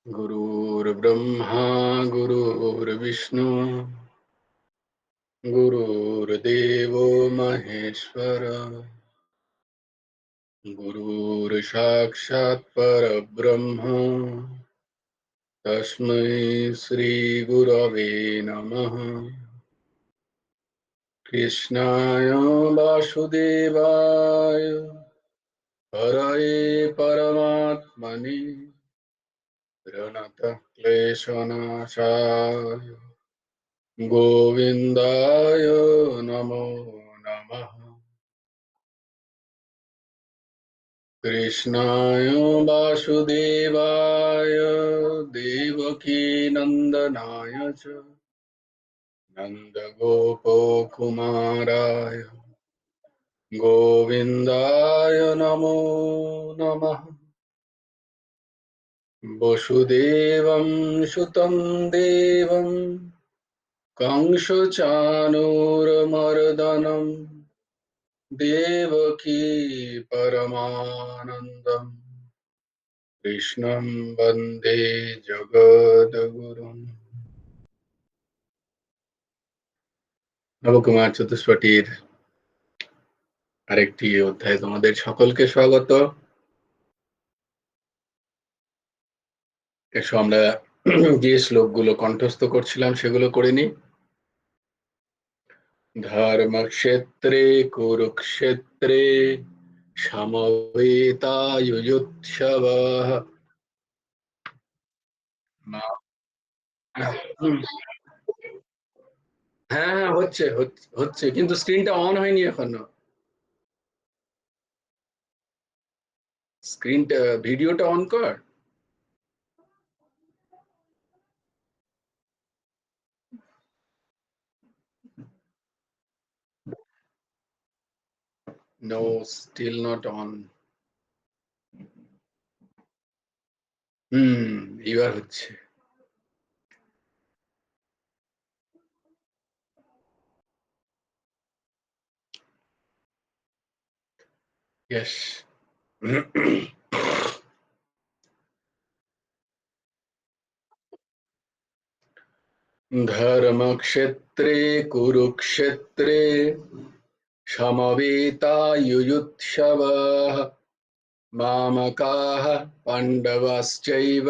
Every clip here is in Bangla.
गुरुर्ब्रह्मा गुरुर्विष्णु गुरुर्देवो महेश्वर गुरुर्साक्षात् परब्रह्म तस्मै श्री गुरवे नमः। कृष्णाय वासुदेवाय हरये परमात्मने प्रणतः क्लेशनाशाय गोविन्दाय नमो नमः। कृष्णाय वासुदेवाय देवकीनन्दनाय च नन्दगोपकुमाराय गोविन्दाय नमो नमः। वसुदेवं सुतं देवं कंसचाणूरमर्दनं देवकी परमानन्दम् कृष्णं वन्दे जगद्गुरुम्। নবকুমার চতুষ্পটির আরেকটি অধ্যায়ে তোমাদের সকলকে স্বাগত। এসো আমরা যে শ্লোকগুলো কণ্ঠস্থ করছিলাম সেগুলো করে নিই। ধর্মক্ষেত্রে কুরুক্ষেত্রে সমবেতায়ুযুৎসবঃ। হ্যাঁ হ্যাঁ, হচ্ছে হচ্ছে, কিন্তু স্ক্রিনটা অন হয়নি এখনো। স্ক্রিনটা ভিডিওটা অন কর। No, still not on. এবার হচ্ছে। ইয়েস। ধর্মক্ষেত্রে কুরুক্ষেত্রে সমবেতায়ুযুৎসবঃ। মামকাः পাণ্ডবাশ্চৈব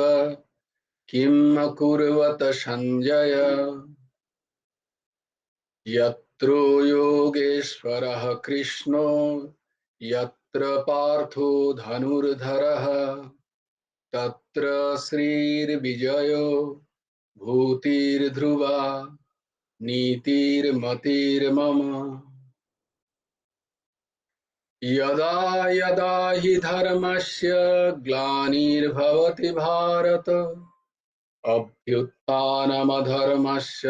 কিম অকুর্বত সঞ্জয়। यत्र योगेश्वरः कृष्णो यत्र पार्थो धनुर्धरः तत्र श्रीर्विजयो भूतिर्ध्रुवा नीतिर्मतिर्मम। यदा यदा हि धर्मस्य ग्लानिर्भवति भारत अभ्युत्थानमधर्मस्य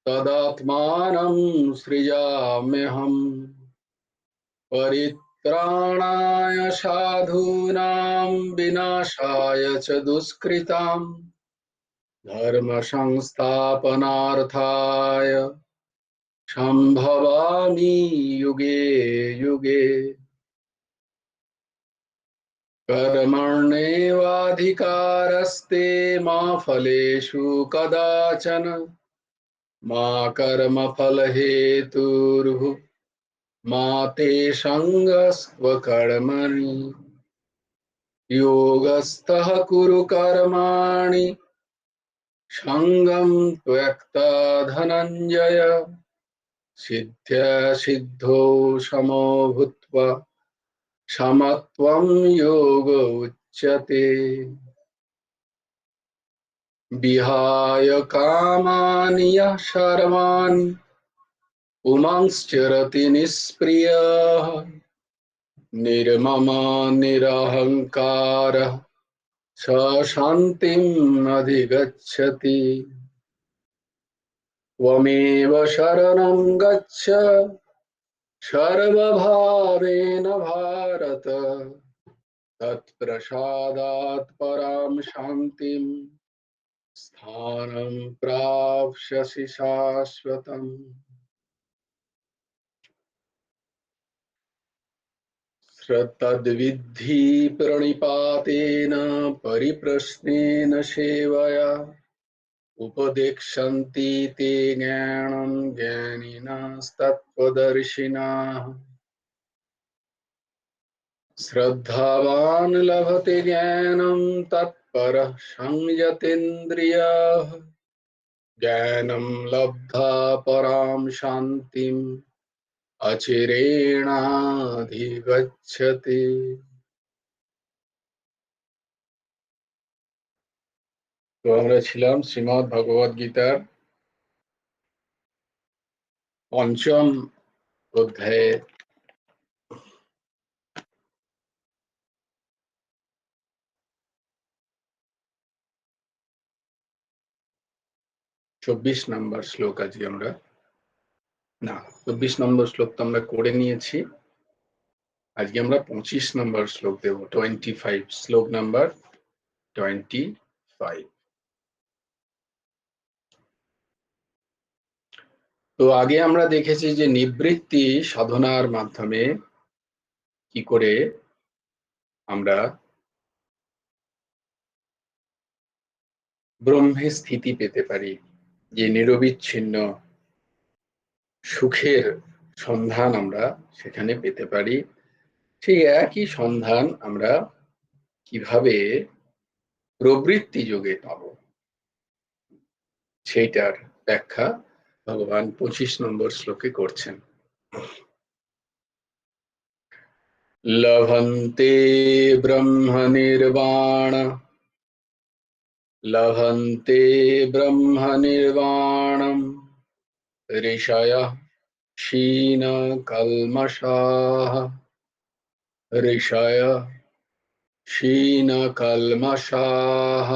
तदात्मानं सृजाम्यहम्। परित्राणाय साधूनां विनाशाय च दुष्कृतां धर्म संस्थापनार्थाय संभवामि युगे युगे। कर्मण्येवाधिकारस्ते मा फलेषु कदाचन मा कर्मफलहेतुर्भुः मा ते सङ्गस्त्वकर्मणि। योगस्थः कुरु कर्माणि सङ्गं त्यक्त्वा धनञ्जय सिद्ध्या सिद्धौ समो भूत्वा समत्वं योग उच्यते। विहाय कामानि यः सर्वाणि पुमांश्चरति निष्क्रियः निर्मम निरहङ्कारः स शान्तिम् अधिगच्छति। त्वमेव शरणं गच्छ सर्वभावेन भारत तत्प्रसादात् परां शान्तिं स्थानं प्राप्स्यसि शाश्वतम्। तद्विद्धि प्रणिपातेन परिप्रश्नेन सेवया उपदेक्षन्ति ते ज्ञानं ज्ञानिनस्तत्त्वदर्शिनः। श्रद्धावान् लभते ज्ञानं तत्परः संयतेन्द्रियः। ज्ञानं लब्धा परां शान्तिम् अचिरेणाधिगच्छति। তো আমরা ছিলাম শ্রীমদ্ ভগবদ গীতার পঞ্চম অধ্যায়ে 24 নম্বর শ্লোক। আজকে আমরা 24 নম্বর শ্লোক তো আমরা করে নিয়েছি। আজকে আমরা 25 নম্বর শ্লোক দেব। 25 শ্লোক নাম্বার 25। তো আগে আমরা দেখেছি যে নিবৃত্তি সাধনার মাধ্যমে কি করে আমরা ব্রহ্মে স্থিতি পেতে পারি, যে নিরবিচ্ছিন্ন সুখের সন্ধান আমরা সেখানে পেতে পারি। সেই একই সন্ধান আমরা কিভাবে প্রবৃত্তি যোগে পাব, সেইটার ব্যাখ্যা ভগবান 25 নম্বর শ্লোকে করছেন। লভন্তে ব্রহ্ম নির্বাণ, লভন্তে ব্রহ্ম নির্বাণম ঋষয়ঃ ক্ষীণ কল্মষাঃ। ঋষয়ঃ ক্ষীণ কল্মষাঃ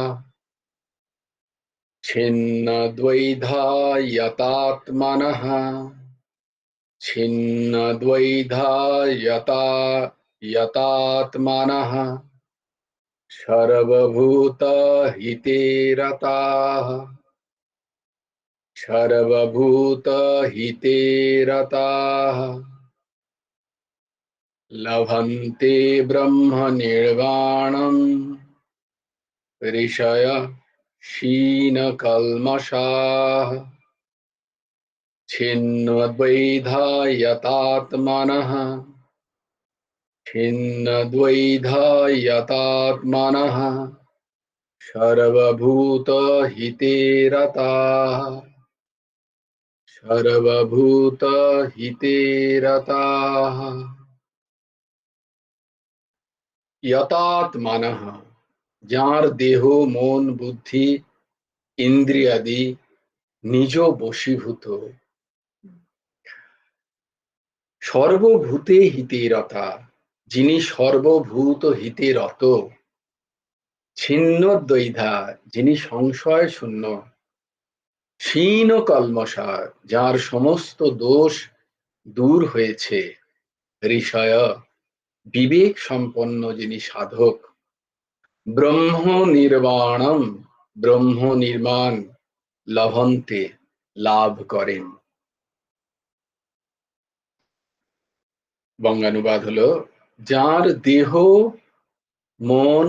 ছিন্নদ্বৈধায়তাত্মনঃ। ছিন্নদ্বৈধায়তাত্মনঃ সর্বভূতহিতে রতাঃ। সর্বভূতহিতে রতাঃ লভন্তে ব্রহ্ম নির্বাণম ঋষয়ঃ ক্ষীণ কল্মষাঃ ছিন্নদ্বৈধায়তাত্মনঃ। ছিন্নদ্বৈধায়তাত্মনঃ সর্বভূতহিতে রতাঃ। সর্বভূতহিতে রতাঃ। যতাত্মনঃ, যার দেহ মন বুদ্ধি ইন্দ্রিয়াদি নিজ বশীভূত। সর্বভূতে হিতে রতা, যিনি সর্বভূত হিতে রত। ছিন্ন দ্বৈধা, যিনি সংশয় শূন্য। ক্ষীণ কল্মষা, যার সমস্ত দোষ দূর হয়েছে। ঋষয়, বিবেক সম্পন্ন যিনি সাধক। ব্রহ্ম নির্বাণম, ব্রহ্ম নির্মাণ লভন্তে, লাভ করেন। বঙ্গানুবাদ হলো, যার দেহ মন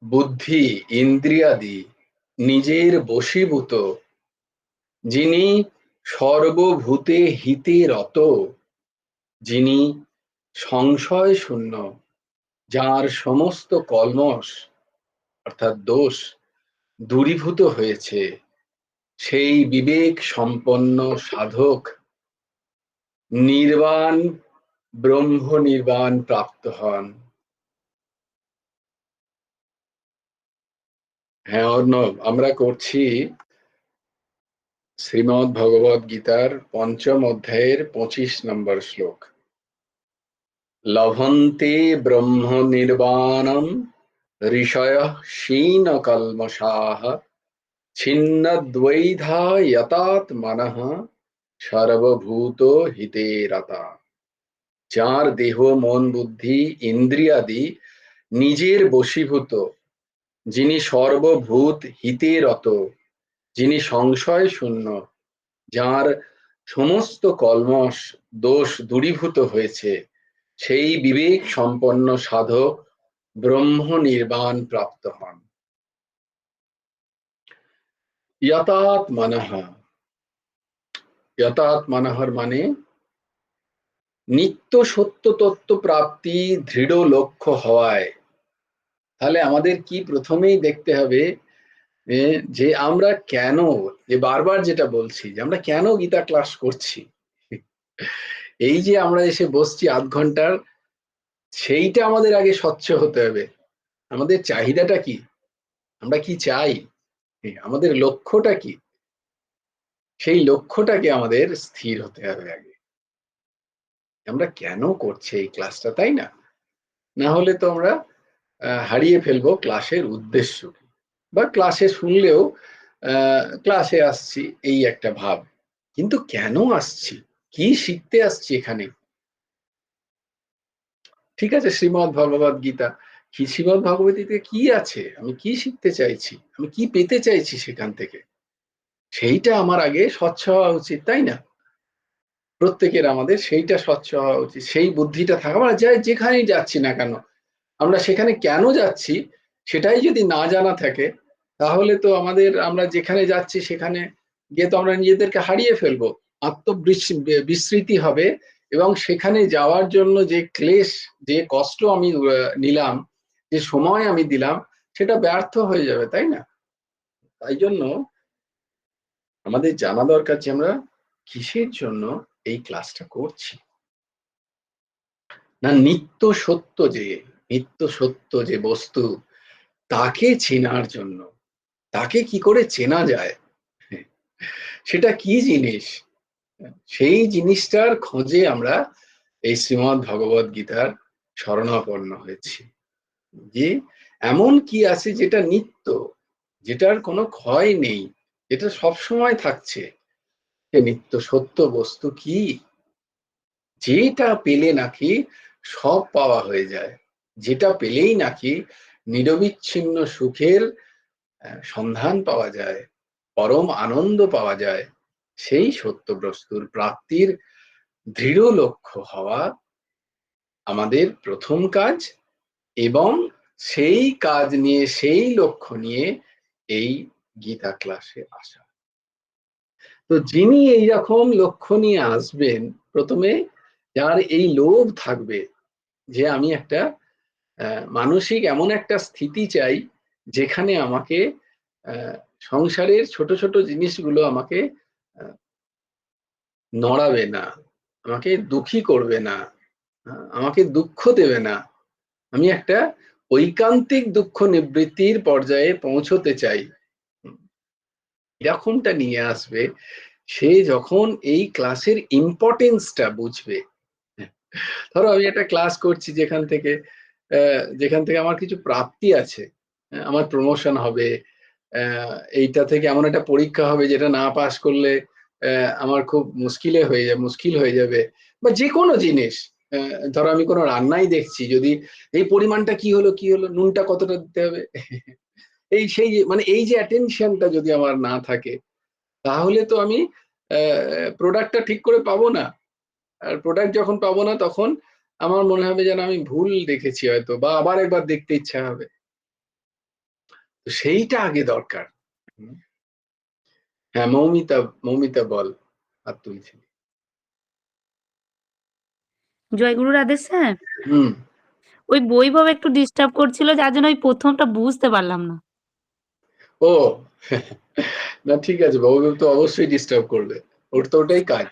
বুদ্ধি ইন্দ্রিয়াদি নিজের বশীভূত, যিনি সর্বভূতে হিতে রত, যিনি সংশয় শূন্য, যার সমস্ত কলমশ অর্থাৎ দোষ দূরীভূত হয়েছে, সেই বিবেক সম্পন্ন সাধক নির্বাণ, ব্রহ্ম নির্বাণ প্রাপ্ত হন। হ্যাঁ অর্ণব, আমরা করছি শ্রীমদ্ ভগবদ গীতার পঞ্চম অধ্যায়ের 25 নম্বর শ্লোক। লভন্তে ব্রহ্ম নির্বাণম ঋষয়ঃ ক্ষীণ কল্মষাঃ ছিন্নদ্বৈধায়তাত্মনঃ সর্বভূত হিতে রতা। যার দেহ মন বুদ্ধি ইন্দ্রিয়াদি নিজের বশীভূত, যিনি সর্বভূত হিতে রত, যিনি সংশয় শূন্য, যার সমস্ত কলমশ দোষ দূরীভূত হয়েছে, সেই বিবেক সম্পন্ন সাধক ব্রহ্ম নির্বাণ প্রাপ্ত হন। ইয়াতাত্মনঃ, ইয়াতাত্মনঃ মানে নিত্য সত্য তত্ত্ব প্রাপ্তি দৃঢ় লক্ষ্য হওয়ায়। তাহলে আমাদের কি প্রথমেই দেখতে হবে যে আমরা কেন, যে বারবার যেটা বলছি যে আমরা কেন গীতা ক্লাস করছি। এই যে আমরা এসে বসছি আধ ঘন্টার, সেইটা আমাদের আগে স্বচ্ছ হতে হবে। আমাদের চাহিদাটা কি, আমরা কি চাই, আমাদের লক্ষ্যটা কি, সেই লক্ষ্যটাকে আমাদের স্থির হতে হবে আগে। আমরা কেন করছি এই ক্লাসটা, তাই না? না হলে তো আমরা হারিয়ে ফেলবো ক্লাসের উদ্দেশ্য কি, বা ক্লাসে শুনলেও ক্লাসে আসছি এই একটা ভাব, কিন্তু কেন আসছি, কি শিখতে আসছি এখানে। ঠিক আছে, শ্রীমদ্ ভগবদ গীতা কি, শ্রীমদ্ ভগবতীতে কি আছে, আমি কি শিখতে চাইছি, আমি কি পেতে চাইছি সেখান থেকে, সেইটা আমার আগে স্বচ্ছ হওয়া উচিত, তাই না? প্রত্যেকের আমাদের সেইটা স্বচ্ছ হওয়া উচিত, সেই বুদ্ধিটা থাকা, আমরা যাই যেখানেই যাচ্ছি না কেন, আমরা সেখানে কেন যাচ্ছি সেটাই যদি না জানা থাকে, তাহলে তো আমাদের, আমরা যেখানে যাচ্ছি সেখানে গিয়ে তো আমরা নিজেদেরকে হারিয়ে ফেলবো, বিস্মৃতি হবে, এবং সেখানে যাওয়ার জন্য যে ক্লেশ, যে কষ্ট আমি নিলাম, যে সময় আমি দিলাম, সেটা ব্যর্থ হয়ে যাবে, তাই না? তাই জন্য আমাদের জানা দরকার যে আমরা কিসের জন্য এই ক্লাসটা করছি। না, নিত্য সত্য যে বস্তু, তাকে চেনার জন্য। তাকে কি করে চেনা যায়, সেটা কি জিনিস, সেই জিনিসটার খোঁজে আমরা এই শ্রীমদ্ ভগবদ গীতার শরণাপন্ন হয়েছি। যে এমন কি আছে যেটা নিত্য, যেটার কোনো ক্ষয় নেই, যেটা সবসময় থাকছে, সে নিত্য সত্য বস্তু কি, যেটা পেলে নাকি সব পাওয়া হয়ে যায়, যেটা পেলেই নাকি নিরবিচ্ছিন্ন সুখের সন্ধান পাওয়া যায়, পরম আনন্দ পাওয়া যায়, সেই সত্য বস্তুর প্রাপ্তির দৃঢ় লক্ষ্য হওয়া আমাদের প্রথম কাজ, এবং সেই কাজ নিয়ে, সেই লক্ষ্য নিয়ে এই গীতা ক্লাসে আসা। তো যিনি এইরকম লক্ষ্য নিয়ে আসবেন, প্রথমে যার এই লোভ থাকবে যে আমি একটা মানসিক এমন একটা স্থিতি চাই যেখানে আমাকে সংসারের ছোট ছোট জিনিসগুলো আমাকে নড়াবে না, আমাকে দুঃখী করবে না, আমাকে দুঃখ দেবে না, আমি একটা ঐকান্তিক দুঃখ নিবৃত্তির পর্যায়ে পৌঁছতে চাই, এরকমটা নিয়ে আসবে, সে যখন এই ক্লাসের ইম্পর্টেন্সটা বুঝবে। ধরো আমি একটা ক্লাস করছি যেখান থেকে আমার কিছু প্রাপ্তি আছে, আমার প্রমোশন হবে, এইটা থেকে এমন একটা পরীক্ষা হবে যেটা না পাস করলে আমার খুব মুশকিল হয়ে যাবে, বা যে কোনো জিনিস, ধরো আমি কোনো রান্নাই দেখছি, যদি এই পরিমাণটা কি হলো, নুনটা কতটা দিতে হবে, সেই মানে এই যে অ্যাটেনশনটা যদি আমার না থাকে, তাহলে তো আমি প্রোডাক্টটা ঠিক করে পাবো না। আর প্রোডাক্ট যখন পাবো না, তখন আমার মনে হবে যেন আমি ভুল দেখেছি হয়তো, বা আবার একবার দেখতে ইচ্ছা হবে। তো সেইটা আগে দরকার। হ্যাঁ, মৌমিতা বল, আর তুলছি। জয়গুরু রাধে স্যার। হুম। ওই বৈভব একটু ডিস্টার্ব করছিল, যার জন্য ওই প্রথমটা বুঝতে পারলাম না। ও না, ঠিক আছে, বাবু তো অবশ্যই ডিস্টার্ব করবে, ওর তো ওটাই কাজ।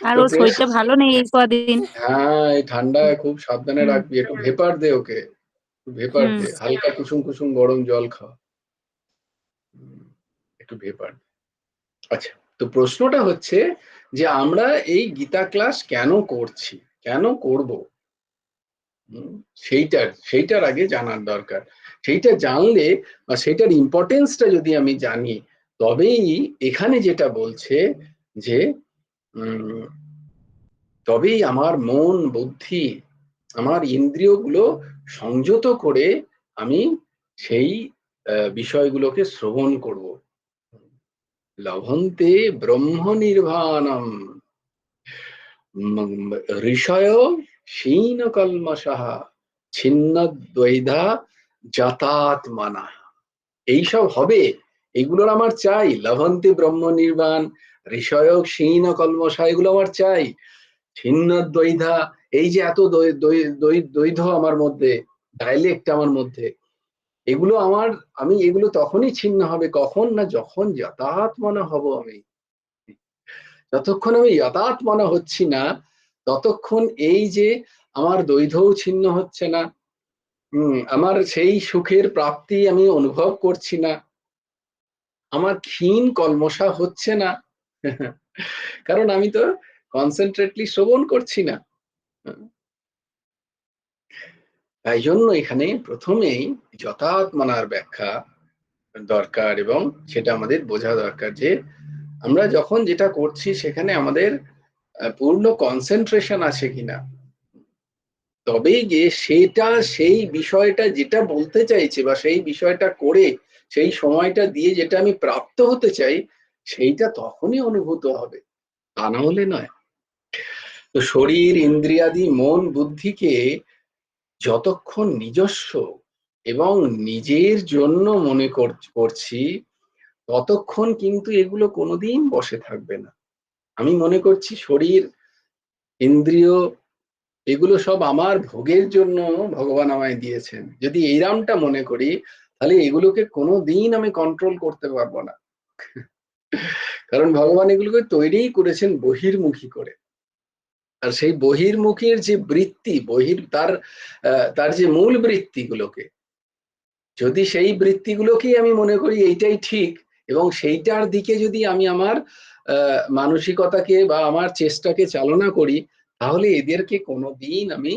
আর তো ওর শরীরটা ভালো নেই এই কদিন। হ্যাঁ, এই ঠান্ডায় খুব সাবধানে হুম রাখবি, একটু ভেপার দে ওকে, ভেপার হুম। দে, হালকা কুসুম কুসুম গরম জল খাওয়া, একটু ভেপার। আচ্ছা, তো প্রশ্নটা হচ্ছে যে আমরা এই গীতা ক্লাস কেন করছি, কেন করব, সেইটার আগে জানার দরকার। সেইটা জানলে, বা সেইটার ইম্পর্টেন্সটা যদি আমি জানি, তবেই এখানে যেটা বলছে যে তবেই আমার মন বুদ্ধি, আমার ইন্দ্রিয়গুলো সংযত করে আমি সেই বিষয়গুলোকে শ্রবণ করব। লভন্তে ব্রহ্ম নির্বাণম, ঋষয় শীন কলমশাহ ছিন্ন দ্বৈধা যথাত্মনা। এইসব হবে, এগুলোর আমার চাই। লভন্তি ব্রহ্ম নির্বাণ, ঋষয় ক্ষীণ কলমশা, এগুলো আমার চাই। ছিন্ন দ্বৈধা, এই যে এত দ্বৈধ আমার মধ্যে, ডাইলেক্ট আমার মধ্যে, এগুলো আমার, আমি এগুলো তখনই ছিন্ন হবে কখন না যখন যথাত্মনা হব আমি। যতক্ষণ আমি যথাত্মনা হচ্ছি না ততক্ষণ এই যে আমার দ্বৈধও ছিন্ন হচ্ছে না, আমার সেই সুখের প্রাপ্তি আমি অনুভব করছি না, আমার ক্ষীণ কলমশা হচ্ছে না। কারণ আমি তো কনসেন্ট্রেটলি শ্রবণ করছি না। তাই জন্য এখানে প্রথমেই যথাত্মনার ব্যাখ্যা দরকার, এবং সেটা আমাদের বোঝা দরকার যে আমরা যখন যেটা করছি সেখানে আমাদের পূর্ণ কনসেন্ট্রেশন আছে কিনা, তবেই যে সেটা, সেই বিষয়টা যেটা বলতে চাইছে বা সেই বিষয়টা করে সেই সময়টা দিয়ে যেটা আমি প্রাপ্ত হতে চাই সেইটা তখনই অনুভূত হবে, তা না হলে নয়। তো শরীর ইন্দ্রিয়াদি মন বুদ্ধিকে যতক্ষণ নিজস্ব এবং নিজের জন্য মনে করছি ততক্ষণ কিন্তু এগুলো কোনোদিন বসে থাকবে না। আমি মনে করছি শরীর ইন্দ্রিয় এগুলো সব আমার ভোগের জন্য ভগবান আমায় দিয়েছেন, যদি এইরামটা মনে করি তাহলে এগুলোকে কোনোদিন আমি কন্ট্রোল করতে পারবো না। কারণ ভগবান এগুলোকে তৈরিই করেছেন বহির্মুখী করে। আর সেই বহির্মুখীর যে বৃত্তি, তার তার যে মূল বৃত্তিগুলোকে, যদি সেই বৃত্তিগুলোকেই আমি মনে করি এইটাই ঠিক, এবং সেইটার দিকে যদি আমি আমার মানসিকতাকে বা আমার চেষ্টাকে চালনা করি, তাহলে এদেরকে কোনোদিন আমি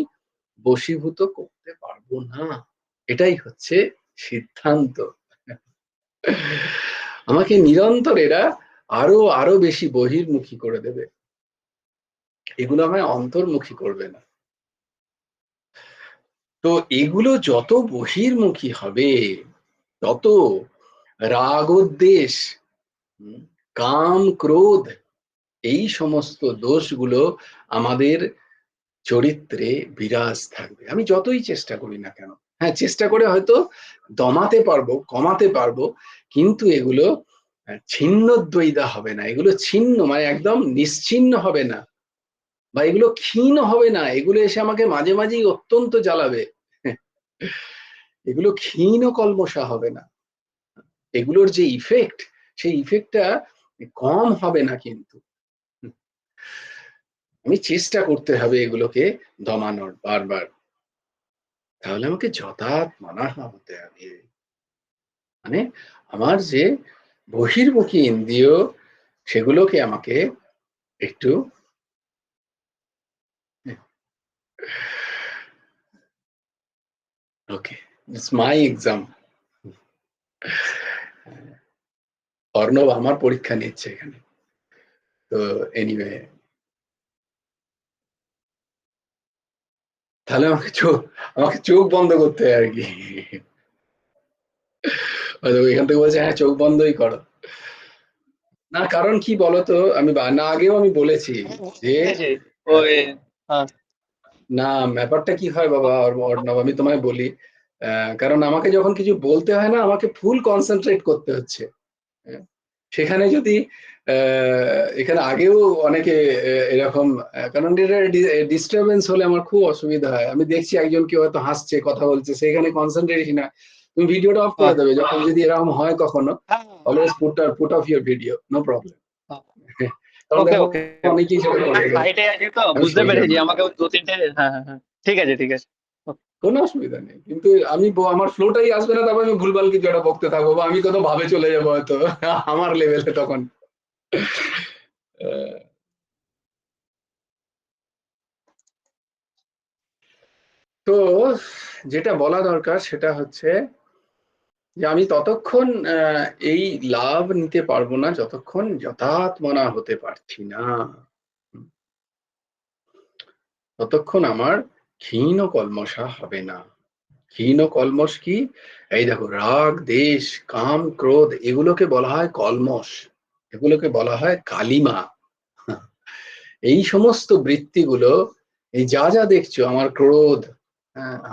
বশীভূত করতে পারবো না। এটাই হচ্ছে সিদ্ধান্ত। আমাকে নিরন্তর এরা আরো আরো বেশি বহির্মুখী করে দেবে, এগুলো আমায় অন্তর্মুখী করবে না। তো এগুলো যত বহির্মুখী হবে তত রাগদ্বেষ, কাম ক্রোধ, এই সমস্ত দোষগুলো আমাদের চরিত্রে বিরাজ থাকবে, আমি যতই চেষ্টা করি না কেন। হ্যাঁ, চেষ্টা করে হয়তো দমাতে পারবো, কমাতে পারবো, কিন্তু এগুলো ছিন্নদ্বৈধা হবে না, এগুলো ছিন্ন মানে একদম নিশ্চিন্ন হবে না, বা এগুলো ক্ষীণ হবে না, এগুলো এসে আমাকে মাঝে মাঝেই অত্যন্ত জ্বালাবে। এগুলো ক্ষীণ কলমশা হবে না, এগুলোর যে ইফেক্ট, সেই ইফেক্টটা কম হবে না। কিন্তু আমি চেষ্টা করতে হবে এগুলোকে দমানোর বারবার, তাহলে আমাকে যথাত্মনা হতে হবে। মানে আমার যে বহির্মুখী ইন্দ্রিয় সেগুলোকে আমাকে একটু, ওকে, ইটস মাই এক্সাম। অর্ণব আমার পরীক্ষা নিচ্ছে এখানে। তো এনিওয়ে, তাহলে আমাকে চোখ বন্ধ করতে হয় আর কি। এখান থেকে বলছে হ্যাঁ চোখ বন্ধই করো। না, কারণ কি বলতো, আমি না আগেও আমি বলেছি যে বুঝেছি। ওই হ্যাঁ না, ব্যাপারটা কি হয় বাবা অর্ণব, আমি তোমায় বলি, কারণ আমাকে যখন কিছু বলতে হয় না, আমাকে ফুল কনসেন্ট্রেট করতে হচ্ছে। সেখানে যদি এখানে আগেও অনেকে এরকম, কারণ এটা ডিস্টারবেন্স হলে আমার খুব অসুবিধা হয়। আমি দেখছি একজন কেউ হয়তো হাসছে, কথা বলছে, সেখানে কনসেন্ট্রেশন না, তুমি ভিডিওটা অফ করে হ্যাঁ দেবে যখন যদি এরকম হয় কখনো। হ্যাঁ always put off your video, no problem. কারণ ওকে দেখো ওকে। অনেকেই সেটা করে, সাইটে আছি তো, আমি বুঝতে সেই পেরেছি, জন্য আমাকে দু তিনটে। হ্যাঁ হ্যাঁ হ্যাঁ, ঠিক আছে ঠিক আছে। কোনো অসুবিধা নেই, কিন্তু আমি আমার ফ্লোটাই আসবে না, তারপর আমি ভুলভাল কিছু একটা বকতে থাকবো, বা আমি কত ভাবে চলে যাবো হয়তো আমার লেভেলে তখন। তো যেটা বলা দরকার সেটা হচ্ছে যে আমি ততক্ষণ এই লাভ নিতে পারবো না যতক্ষণ যথাত্মনা হতে পারছি না, ততক্ষণ আমার ক্ষীণ কলমশা হবে না। ক্ষীণ কলমশ কি? এই দেখো, রাগ দেশ কাম ক্রোধ এগুলোকে বলা হয় কলমশ, এগুলোকে বলা হয় কালিমা। এই সমস্ত বৃত্তিগুলো, এই যা যা দেখছো, আমার ক্রোধ,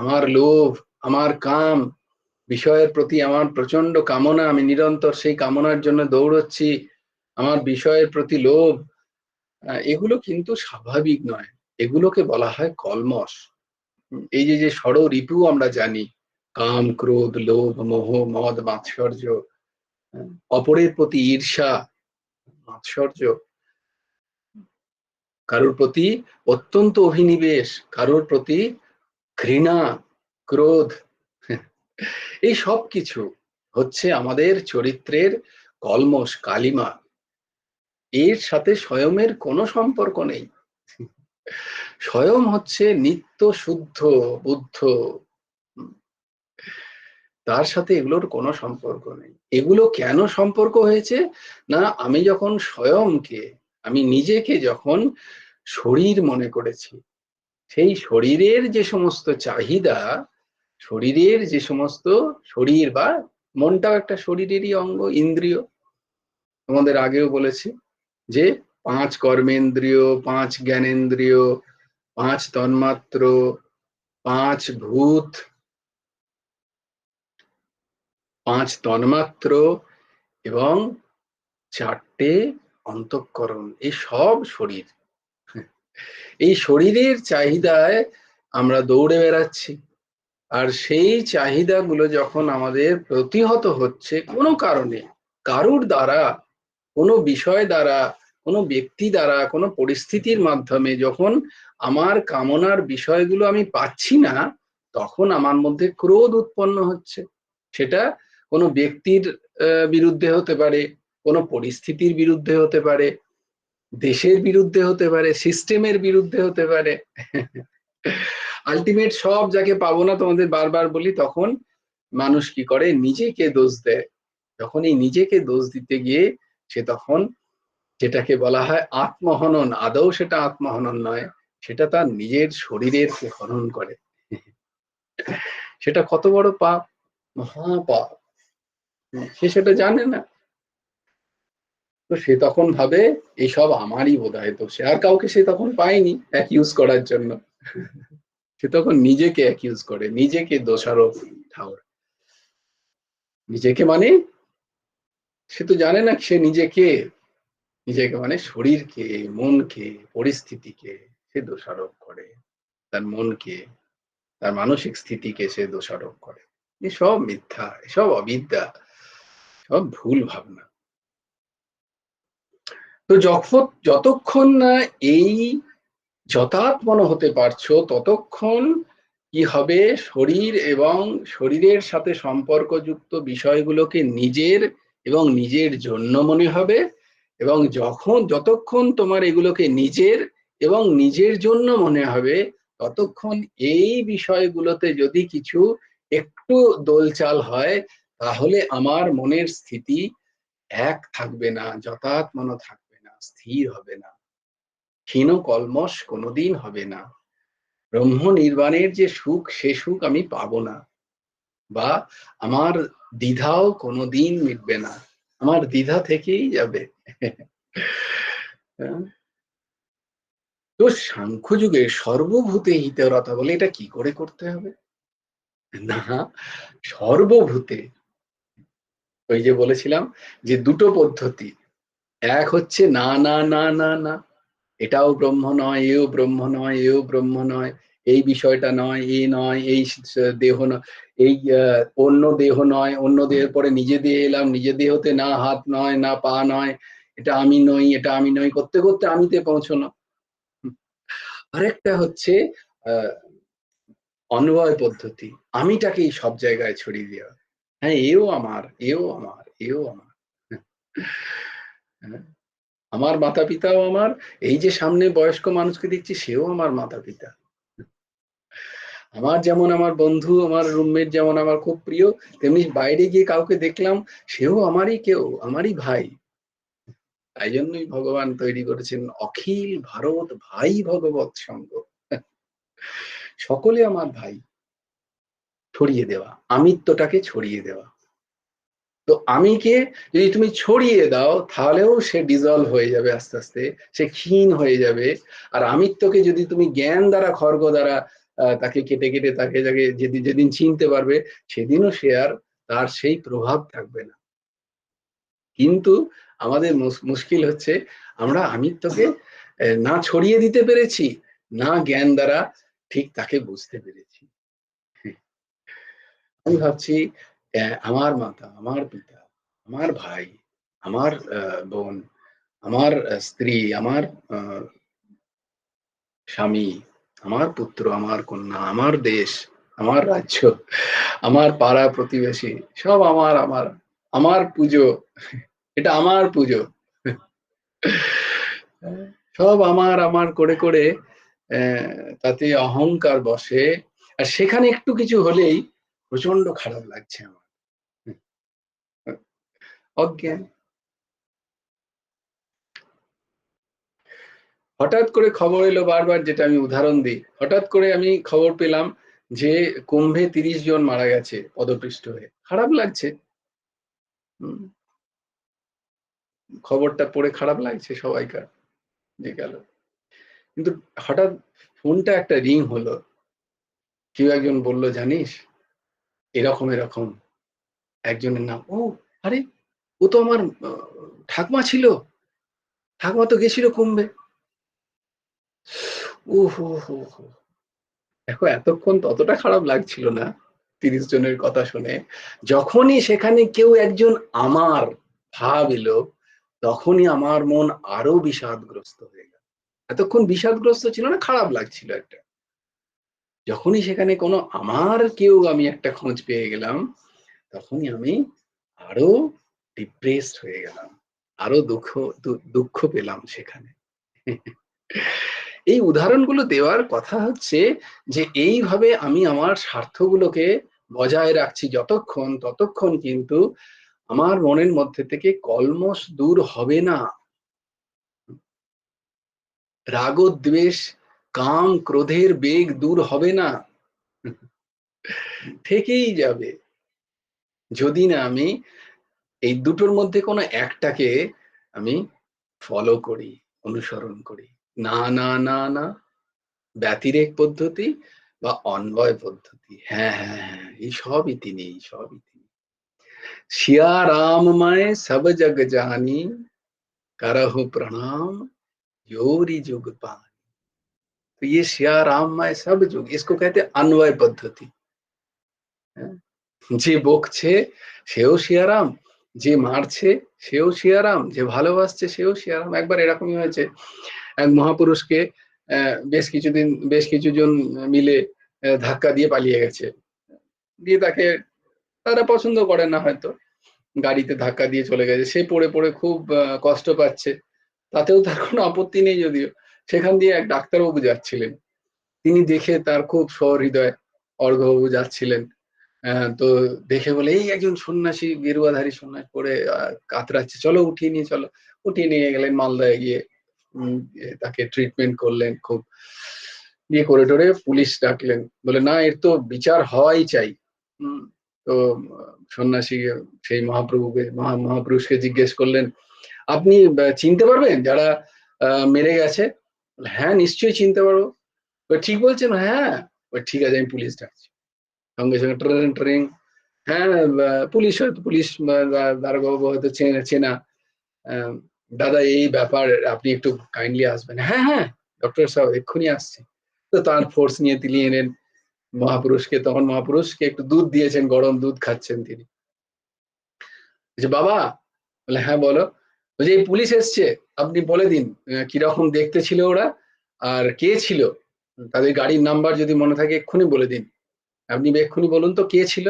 আমার লোভ, আমার কাম, বিষয়ের প্রতি আমার প্রচন্ড কামনা, আমি নিরন্তর সেই কামনার জন্য দৌড়চ্ছি, আমার বিষয়ের প্রতি লোভ, এগুলো কিন্তু স্বাভাবিক নয়, এগুলোকে বলা হয় কলমশ। এই যে যে ষড় রিপু আমরা জানি, কাম, ক্রোধ, লোভ, মোহ, মদ, মাৎসর্য, অপরের প্রতি ঈর্ষা, মাৎসর্য, কারোর প্রতি অত্যন্ত অভিনিবেশ, কারোর প্রতি ঘৃণা, ক্রোধ, এই সব কিছু হচ্ছে আমাদের চরিত্রের কলমশ, কালিমা। এর সাথে স্বয়মের কোনো সম্পর্ক নেই। স্বয়ং হচ্ছে নিত্য শুদ্ধ বুদ্ধ, তার সাথে এগুলোর কোনো সম্পর্ক নেই। এগুলো কেন সম্পর্ক হয়েছে? না, আমি যখন স্বয়ংকে, আমি নিজেকে যখন শরীর মনে করেছি, সেই শরীরের যে সমস্ত চাহিদা, শরীরের যে সমস্ত, শরীর বা মনটাও একটা শরীরেরই অঙ্গ, ইন্দ্রিয়। তোমাদের আগেও বলেছি যে 5 কর্মেন্দ্রিয়, 5 জ্ঞানেন্দ্রিয়, 5 তন্মাত্র, 5 ভূত, 5 তন্মাত্র এবং 4টে অন্তঃকরণ, এই সব শরীর। এই শরীরের চাহিদায় আমরা দৌড়ে বেড়াচ্ছি। আর সেই চাহিদাগুলো যখন আমাদের প্রতিহত হচ্ছে কোনো কারণে, কারুর দ্বারা, কোনো বিষয় দ্বারা, কোনো ব্যক্তি দ্বারা, কোনো পরিস্থিতির মাধ্যমে, যখন আমার কামনার বিষয়গুলো আমি পাচ্ছি না, তখন আমার মধ্যে ক্রোধ উৎপন্ন হচ্ছে। সেটা কোনো ব্যক্তির বিরুদ্ধে হতে পারে, কোনো পরিস্থিতির বিরুদ্ধে হতে পারে, দেশের বিরুদ্ধে হতে পারে, সিস্টেমের বিরুদ্ধে হতে পারে। আলটিমেট সব যাকে পাবো না, তোমাদের বারবার বলি, তখন মানুষ কি করে? নিজেকে দোষ দেয়। যখন এই নিজেকে দোষ দিতে গিয়ে সে তখন, যেটাকে বলা হয় আত্মহনন, আদৌ সেটা আত্মহনন নয়, সেটা তার নিজের শরীরের হনন করে। সেটা কত বড় পাপ, মহাপাপ, সে সেটা জানে না। তো সে তখন ভাবে এইসব আমারই বোধহয় দোষ, আর কাউকে সে তখন পায়নি অ্যাকিউজ করার জন্য। সে তখন নিজেকে অ্যাকিউজ করে, নিজেকে দোষারোপ ঠাউর। নিজেকে মানে সে তো জানে না সে নিজেকে, নিজেকে মানে শরীরকে, মনকে, পরিস্থিতিকে সে দোষারোপ করে, তার মনকে, তার মানসিক স্থিতিকে সে দোষারোপ করে। এসব মিথ্যা, এসব অবিদ্যা, সব ভুল ভাবনা। তো যতক্ষণ না এই যথাত্মন হতে পারছো, ততক্ষণ কি হবে? শরীর এবং শরীরের সাথে সম্পর্কযুক্ত বিষয়গুলোকে নিজের এবং নিজের জন্য মনে হবে। এবং যতক্ষণ তোমার এগুলোকে নিজের এবং নিজের জন্য মনে হবে, ততক্ষণ এই বিষয়গুলোতে যদি কিছু একটু দোলচাল হয়, তাহলে আমার মনের স্থিতি এক থাকবে না, যথাত্মন থাকবে না, স্থির হবে না, ক্ষীণ কলমশ কোনোদিন হবে না। ব্রহ্ম নির্বাণের যে সুখ, সে সুখ আমি পাবো না, বা আমার দ্বিধাও কোনোদিন মিটবে না, আমার দ্বিধা থেকেই যাবে। তো সাংখ্য যুগে সর্বভূতে হিতরতা বলে এটা কি করে করতে হবে? না, সর্বভূতে, ওই যে বলেছিলাম যে দুটো পদ্ধতি, এক হচ্ছে না না না না না, এটাও ব্রহ্ম নয়, এও ব্রহ্ম নয়, এও ব্রহ্ম নয়, এই বিষয়টা নয়, এ নয়, এই দেহ নয়, এই অন্য দেহ নয়, অন্য দেহের পরে নিজে দেহে এলাম, নিজে দেহতে না হাত নয়, না পা নয়, এটা আমি নই, এটা আমি নই, করতে করতে আমিতে পৌঁছানো। আরেকটা হচ্ছে আহ অন্বয় পদ্ধতি, আমিটাকেই সব জায়গায় ছড়িয়ে দেওয়া। হ্যাঁ, এও আমার, এও আমার, এও আমার। হ্যাঁ, আমার মাতা পিতাও আমার, এই যে সামনে বয়স্ক মানুষকে দেখছি সেও আমার মাতা পিতা। আমার যেমন আমার বন্ধু, আমার রুমমেট যেমন আমার খুব প্রিয়, তেমনি বাইরে গিয়ে কাউকে দেখলাম সেও আমারই কেউ, আমারই ভাই। তাই জন্যই ভগবান তৈরি করেছেন অখিল ভারত ভাই ভগবৎ সঙ্গ, সকলে আমার ভাই, ছড়িয়ে দেওয়া, আমিত্বটাকে ছড়িয়ে দেওয়া। তো আমিকে যদি তুমি ছড়িয়ে দাও তাহলেও সে ডিজলভ হয়ে যাবে আস্তে আস্তে, সে ক্ষীণ হয়ে যাবে। আর আমিত্বকে যদি তুমি জ্ঞান দ্বারা খর্গ দ্বারা তাকে কেটে কেটে তাকে যাকে যেদিন যেদিন চিনতে পারবে সেদিনও সে আর তার সেই প্রভাব থাকবে না। কিন্তু আমাদের মুশকিল হচ্ছে আমরা আমিত্বকে না ছড়িয়ে দিতে পেরেছি, না জ্ঞান দ্বারা ঠিক তাকে বুঝতে পেরেছি। আমি ভাবছি আমার মাতা, আমার পিতা, আমার ভাই, আমার বোন, আমার স্ত্রী, আমার স্বামী, আমার পুত্র, আমার কন্যা, আমার দেশ, আমার রাজ্য, আমার পাড়া প্রতিবেশী, সব আমার আমার আমার পুজো, এটা আমার পুজো, সব আমার আমার করে করে তাতে অহংকার বসে। আর সেখানে একটু কিছু হলেই প্রচন্ড খারাপ লাগছে আমার। অজ্ঞান। হঠাৎ করে খবর এলো বারবার, যেটা আমি উদাহরণ দিই, হঠাৎ করে আমি খবর পেলাম যে কুম্ভে 30 জন মারা গেছে পদপৃষ্ঠ হয়ে। খারাপ লাগছে, খবরটা পড়ে খারাপ লাগছে সবাইকার যে গেল। কিন্তু হঠাৎ ফোনটা একটা রিং হলো, কেউ একজন বলল, জানিস এরকম এরকম একজনের নাম। ও আরে, ও তো আমার ঠাকুমা ছিল, ঠাকুমা তো গেছিল কুম্ভে। ও হো হো হো। দেখো এতক্ষণ ততটা খারাপ লাগছিল না 30 জনের কথা শুনে। যখনই সেখানে কেউ একজন আমার ভাব এলো, তখনই আমার মন আরো বিষাদগ্রস্ত হয়ে গেল। এতক্ষণ বিষাদগ্রস্ত ছিল না, খারাপ লাগছিল একটা। যখনই সেখানে কোনো আমার কেউ আমি একটা খোঁজ পেয়ে গেলাম, তখনই আমি আরো ডিপ্রেসড হয়ে গেলাম, আরো দুঃখ পেলাম সেখানে। এই উদাহরণগুলো দেওয়ার কথা হচ্ছে যে এইভাবে আমি আমার স্বার্থগুলোকে বজায় রাখছি যতক্ষণ, ততক্ষণ কিন্তু আমার মনের মধ্যে থেকে কলমশ দূর হবে না। রাগ দ্বেষ কাম ক্রোধের বেগ দূর হবে না, থেকেই যাবে যদি না আমি এই দুটোর মধ্যে কোনো একটাকে আমি ফলো করি, অনুসরণ করি। না না না না, ব্যতিরেক পদ্ধতি বা অন্বয় পদ্ধতি। হ্যাঁ হ্যাঁ হ্যাঁ, এই সবই তিনি, এই সবই তিনি। सिया राम मैं सब जग जानी, करहु प्रणाम जोरी जुग पानी। तो ये सिया राम मैं सब जुग, इसको कहते हैं अन्वय पद्धति। যে বকছে সেও সিয়ারাম, যে মারছে সেও সিয়ারাম, যে ভালোবাসছে সেও সিয়ারাম। একবার এরকমই হয়েছে, এক মহাপুরুষকে বেশ কিছুজন মিলে ধাক্কা দিয়ে পালিয়ে গেছে। দিয়ে তাকে তারা পছন্দ করে না হয়তো, গাড়িতে ধাক্কা দিয়ে চলে গেছে। সে পড়ে পড়ে খুব কষ্ট পাচ্ছে, তাতেও তার কোনো আপত্তি নেই যদিও। সেখান দিয়ে এক ডাক্তারবাবু যাচ্ছিলেন, তিনি দেখে তার খুব সহৃদয়, অর্ঘ্যবাবু যাচ্ছিলেন। তো দেখে বলে, এই একজন সন্ন্যাসী, গেরুয়াধারী সন্ন্যাসী পড়ে কাতরাচ্ছে, চলো উঠিয়ে নিয়ে চলো। উঠিয়ে নিয়ে গেলেন মালদায় গিয়ে, তাকে ট্রিটমেন্ট করলেন খুব। দিয়ে করে টোরে পুলিশ ডাকলেন, বলে না এর তো বিচার হওয়াই চাই। তো সন্ন্যাসী সেই মহাপুরুষকে জিজ্ঞেস করলেন, আপনি চিনতে পারবেন যারা মেরে গেছে? হ্যাঁ নিশ্চয়ই চিনতে পারবো। ঠিক বলছেন? হ্যাঁ। ঠিক আছে, আমি পুলিশ ডাকছি। সঙ্গে সঙ্গে ট্রেন ট্রেন, হ্যাঁ পুলিশ হয়তো, পুলিশ দারোগাবাবু হয়তো চেনা। দাদা এই ব্যাপার, আপনি একটু কাইন্ডলি আসবেন। হ্যাঁ হ্যাঁ ডক্টর সাহেব এক্ষুনি আসছে। তো তার ফোর্স নিয়ে তিনি এলেন মহাপুরুষকে। তখন মহাপুরুষকে একটু দুধ দিয়েছেন, গরম দুধ খাচ্ছেন তিনি। বাবা, বলে হ্যাঁ বলো। বলছে এই পুলিশ এসছে, আপনি বলে দিন কিরকম দেখতে ছিল ওরা, আর কে ছিল, তাদের গাড়ির নাম্বার যদি মনে থাকে এক্ষুনি বলে দিন। আপনি এক্ষুনি বলুন তো কে ছিল,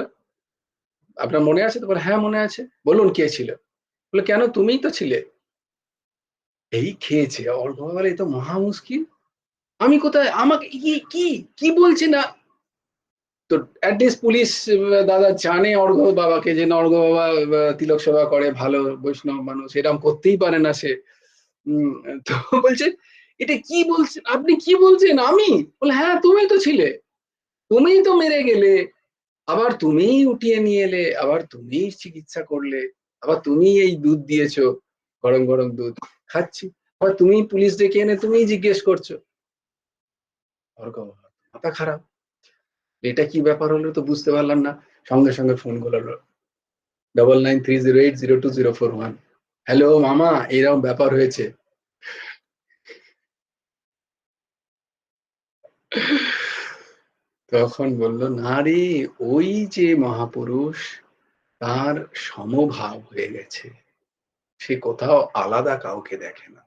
আপনার মনে আছে তো? বলে হ্যাঁ মনে আছে। বলুন কে ছিল। বলে কেন, তুমিই তো ছিলে। এই খেয়েছে। অর্ঘ্য বলে এই তো মহা মুশকিল, আমি কোথায়, আমাকে কি কি কি বলছে না। তো অ্যাটলিস্ট পুলিশ দাদা জানে অর্ঘ্য বাবাকে, যে অর্ঘ্য বাবা তিলক সেবা করে, ভালো বৈষ্ণব মানুষ, এরকম করতেই পারে না সে। তো বলছে এটা কি বলছেন আপনি, কি বলছেন আমি? বলে হ্যাঁ তুমিই তো ছিলে, তুমিই তো মেরে গেলে, আবার তুমিই উঠিয়ে নিয়ে এলে, আবার তুমিই চিকিৎসা করলে, আবার তুমি এই দুধ দিয়েছো, গরম গরম দুধ খাচ্ছি, আবার তুমি পুলিশ ডেকে এনে তুমিই জিজ্ঞেস করছো। মাথা খারাপ, এটা কি ব্যাপার হলো তো বুঝতে পারলাম না। সঙ্গে সঙ্গে ফোন করলো 9930802041। হ্যালো মামা, এরকম ব্যাপার হয়েছে। তখন বলল, না রে, ওই যে মহাপুরুষ, তার সমভাব হয়ে গেছে, সে কোথাও আলাদা কাউকে দেখে না,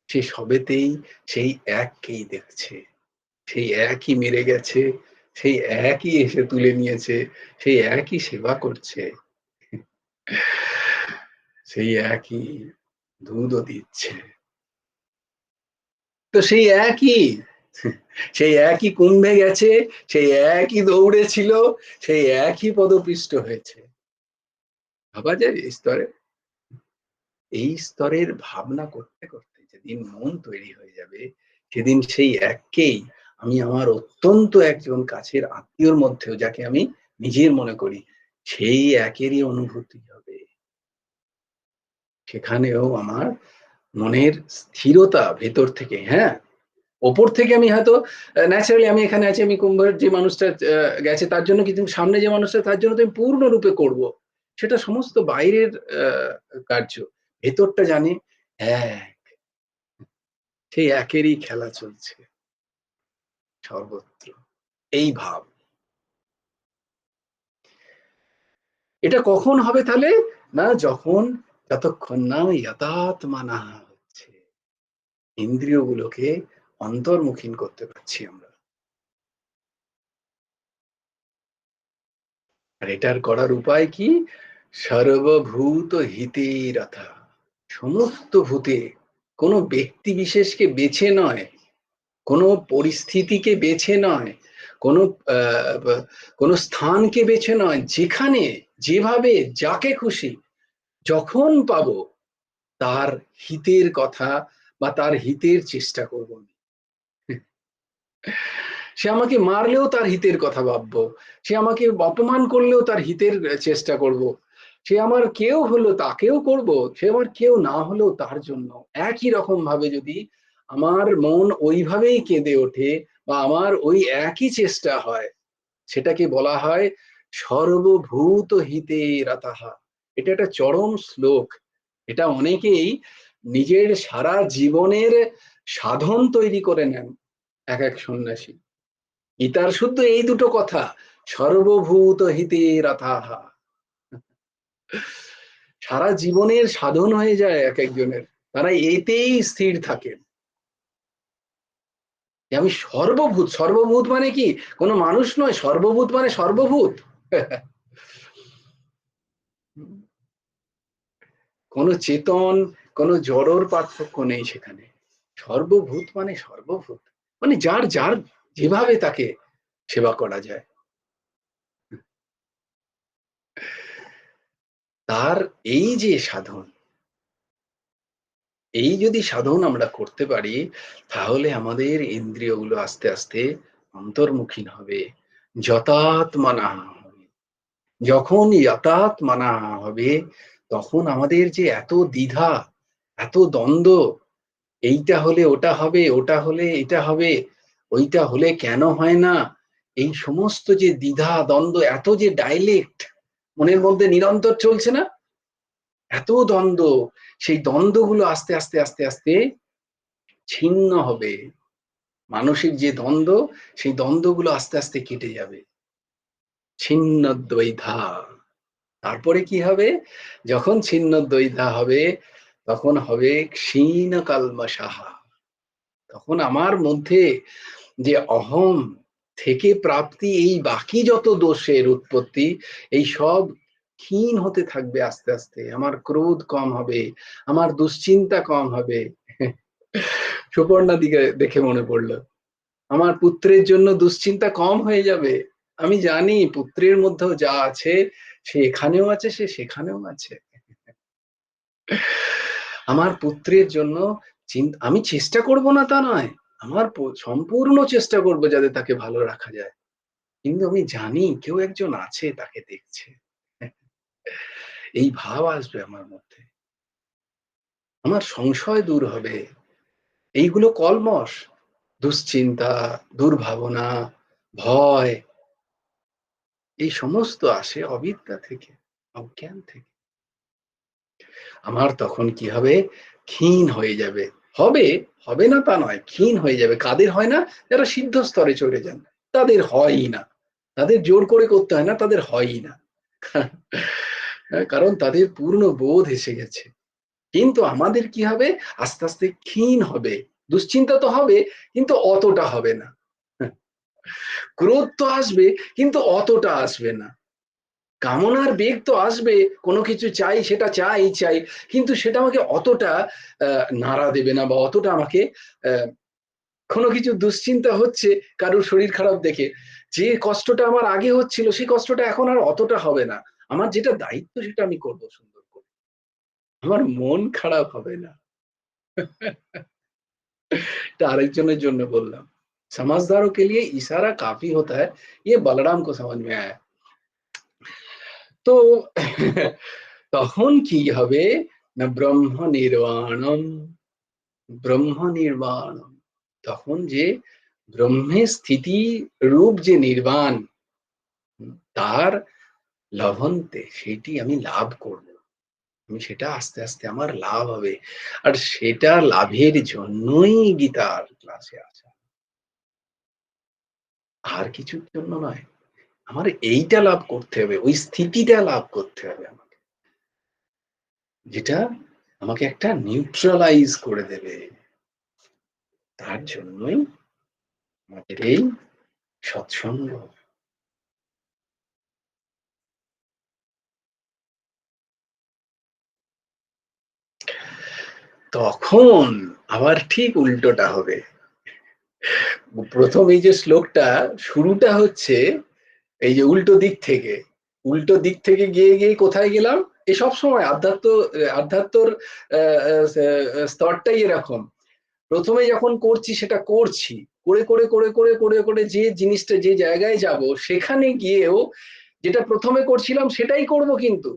সে সবেতেই সেই এককেই দেখছে, সেই একই মেরে গেছে, সেই একই এসে তুলে নিয়েছে, সেই একই সেবা করছে, সেই একই দুধও দিচ্ছে। তো সেই একই কুম্ভে গেছে, সেই একই দৌড়েছিল, সেই একই পদপিষ্ট হয়েছে। ভাবা যায় এই স্তরে? এই স্তরের ভাবনা করতে করতে যেদিন মন তৈরি হয়ে যাবে, সেদিন সেই এককেই আমি আমার অত্যন্ত একজন কাছের আত্মীয়র মধ্যেও, যাকে আমি নিজের মনে করি, সেই একেরই অনুভূতি হবে। সেখানেও আমার মনের স্থিরতা ভেতর থেকে, হ্যাঁ, ওপর থেকে আমি হয়তো ন্যাচারালি আমি এখানে আছি, আমি কুম্ভের যে মানুষটা গেছে তার জন্য, কিন্তু সামনে যে মানুষটা তার জন্য তো আমি পূর্ণরূপে করব, সেটা সমস্ত বাইরের কার্য। ভেতরটা জানি এক, সেই একেরই খেলা চলছে সর্বত্র, এই ভাব। এটা কখন হবে তাহলে? না, যতক্ষণ না যথাত্মানা হচ্ছে, ইন্দ্রিয়গুলোকে অন্তর্মুখীন করতে পারছি আমরা। আর এটার করার উপায় কি? সর্বভূত হিতে রথা, সমস্ত ভূতে, কোনো ব্যক্তি বিশেষকে বেছে নয়, কোনো পরিস্থিতিকে বেছে নয়, কোনো কোনো স্থানকে বেছে নয়, যেখানে যেভাবে যাকে খুশি যখন পাবো তার হিতের কথা বা তার হিতের চেষ্টা করব। সে আমাকে মারলেও তার হিতের কথা ভাববো, সে আমাকে অপমান করলেও তার হিতের চেষ্টা করব, সে আমার কেউ হলো তাকেও করব, সে আমার কেউ না হলেও তার জন্য। একই রকম ভাবে যদি আমার মন ওইভাবেই কেঁদে ওঠে বা আমার ওই একই চেষ্টা হয়, সেটাকে বলা হয় সর্বভূত হিতে রতাহা। এটা একটা চরম শ্লোক। এটা অনেকেই নিজের সারা জীবনের সাধন তৈরি করে নেন এক এক সন্ন্যাসী। গীতার শুদ্ধ এই দুটো কথা, সর্বভূত হিতে রতাহা, সারা জীবনের সাধন হয়ে যায় এক একজনের। তারা এতেই স্থির থাকেন যে আমি সর্বভূত। সর্বভূত মানে কি? কোনো মানুষ নয়, সর্বভূত মানে সর্বভূত। কোনো চেতন, কোনো জড়র পার্থক্য নেই সেখানে। সর্বভূত মানে সর্বভূত, মানে যার যার যেভাবে তাকে সেবা করা যায়, তার এই যে সাধন, এই যদি সাধন আমরা করতে পারি, তাহলে আমাদের ইন্দ্রিয়গুলো আস্তে আস্তে অন্তর্মুখী হবে, যথাত্মানা হবে। যখন যথাত্মানা হবে, তখন আমাদের যে এত দ্বিধা, এত দ্বন্দ্ব, এইটা হলে ওটা হবে, ওটা হলে এটা হবে, ওইটা হলে কেন হয় না, এই সমস্ত যে দ্বিধা দ্বন্দ্ব, এত যে ডাইলেক্ট মনের মধ্যে নিরন্তর চলছে না, এত দ্বন্দ্ব, সেই দ্বন্দ্বগুলো আস্তে আস্তে আস্তে আস্তে ছিন্ন হবে। মানসিক যে দ্বন্দ্ব, সেই দ্বন্দ্বগুলো আস্তে আস্তে কেটে যাবে। ছিন্ন দ্বৈধা। তারপরে কি হবে? যখন ছিন্ন দ্বৈধা হবে, তখন হবে ক্ষীণ কালমষাহা। তখন আমার মধ্যে যে অহম থেকে প্রাপ্তি, এই বাকি যত দোষের উৎপত্তি, এই সব ক্ষীণ হতে থাকবে আস্তে আস্তে। আমার ক্রোধ কম হবে, আমার দুশ্চিন্তা কম হবে। সুপর্ণা দিকে দেখে মনে পড়লো, আমার পুত্রের জন্য দুশ্চিন্তা কম হয়ে যাবে। আমি জানি পুত্রের মধ্যেও যা আছে, সে এখানেও আছে, সে সেখানেও আছে। আমার পুত্রের জন্য আমি চেষ্টা করব না তা নয়, আমার সম্পূর্ণ চেষ্টা করব যাতে তাকে ভালো রাখা যায়। কিন্তু আমি জানি কেউ একজন আছে তাকে দেখছে। এই ভাব আসবে আমার মধ্যে, আমার সংশয় দূর হবে। এইগুলো কলমশ, দুশ্চিন্তা, দুর্ভাবনা, ভয়, এই সমস্ত আসে অবিদ্যা থেকে, অজ্ঞান থেকে। আমার তখন কি হবে? ক্ষীণ হয়ে যাবে। হবে, হবে না তা নয়, ক্ষীণ হয়ে যাবে। কাদের হয় না? যারা সিদ্ধ স্তরে চলে যান, তাদের হয়ই না। তাদের জোর করে করতে হয় না, তাদের হয়ই না। কারণ তাদের পূর্ণ বোধ এসে গেছে। কিন্তু আমাদের কি হবে? আস্তে আস্তে ক্ষীণ হবে। দুশ্চিন্তা তো হবে, কিন্তু অতটা হবে না। ক্রোধ তো আসবে, কিন্তু অতটা আসবে না। কামনার বেগ তো আসবে, কোনো কিছু চাই, সেটা চাই চাই, কিন্তু সেটা আমাকে অতটা নাড়া দেবে না, বা অতটা আমাকে কোনো কিছু দুশ্চিন্তা হচ্ছে কারোর শরীর খারাপ দেখে, যে কষ্টটা আমার আগে হচ্ছিল সেই কষ্টটা এখন আর অতটা হবে না। আমার যেটা দায়িত্ব সেটা আমি করবো সুন্দর করে। আমার মন খারাপ হবে না। এটা আরেকজনের জন্য বললাম। समझदारों के लिए इशारा काफी होता है, ये बलराम को समझ में आया। তো তখন কি হবে না? ব্রহ্ম নির্বাণম, ব্রহ্ম নির্বাণম, তখন যে ব্রহ্মের স্থিতি রূপ যে নির্বাণ, তার লভন্তে সেটি আমি লাভ করব। আমি সেটা আস্তে আস্তে আমার লাভ হবে। আর সেটা লাভের জন্যই গীতার ক্লাসে আসা, আর কিছুর জন্য নয়। আমার এইটা লাভ করতে হবে, ওই স্থিতিটা লাভ করতে হবে আমাকে, যেটা আমাকে একটা নিউট্রালাইজ করে দেবে। তার জন্যই আমাদের এই সৎসঙ্গ। তখন আবার ঠিক উল্টোটা হবে। প্রথম এই যে শ্লোকটা, শুরুটা হচ্ছে এই যে উল্টো দিক থেকে, উল্টো দিক থেকে গিয়ে গিয়ে কোথায় গেলাম? এই সব সময় আধ্যাত্মর স্তরটাই এরকম। প্রথমে যখন করছি সেটা করছি, করে করে করে করে করে করে যে জিনিসটা যে জায়গায় যাব, সেখানে গিয়েও যেটা প্রথমে করছিলাম সেটাই করব। কিন্তু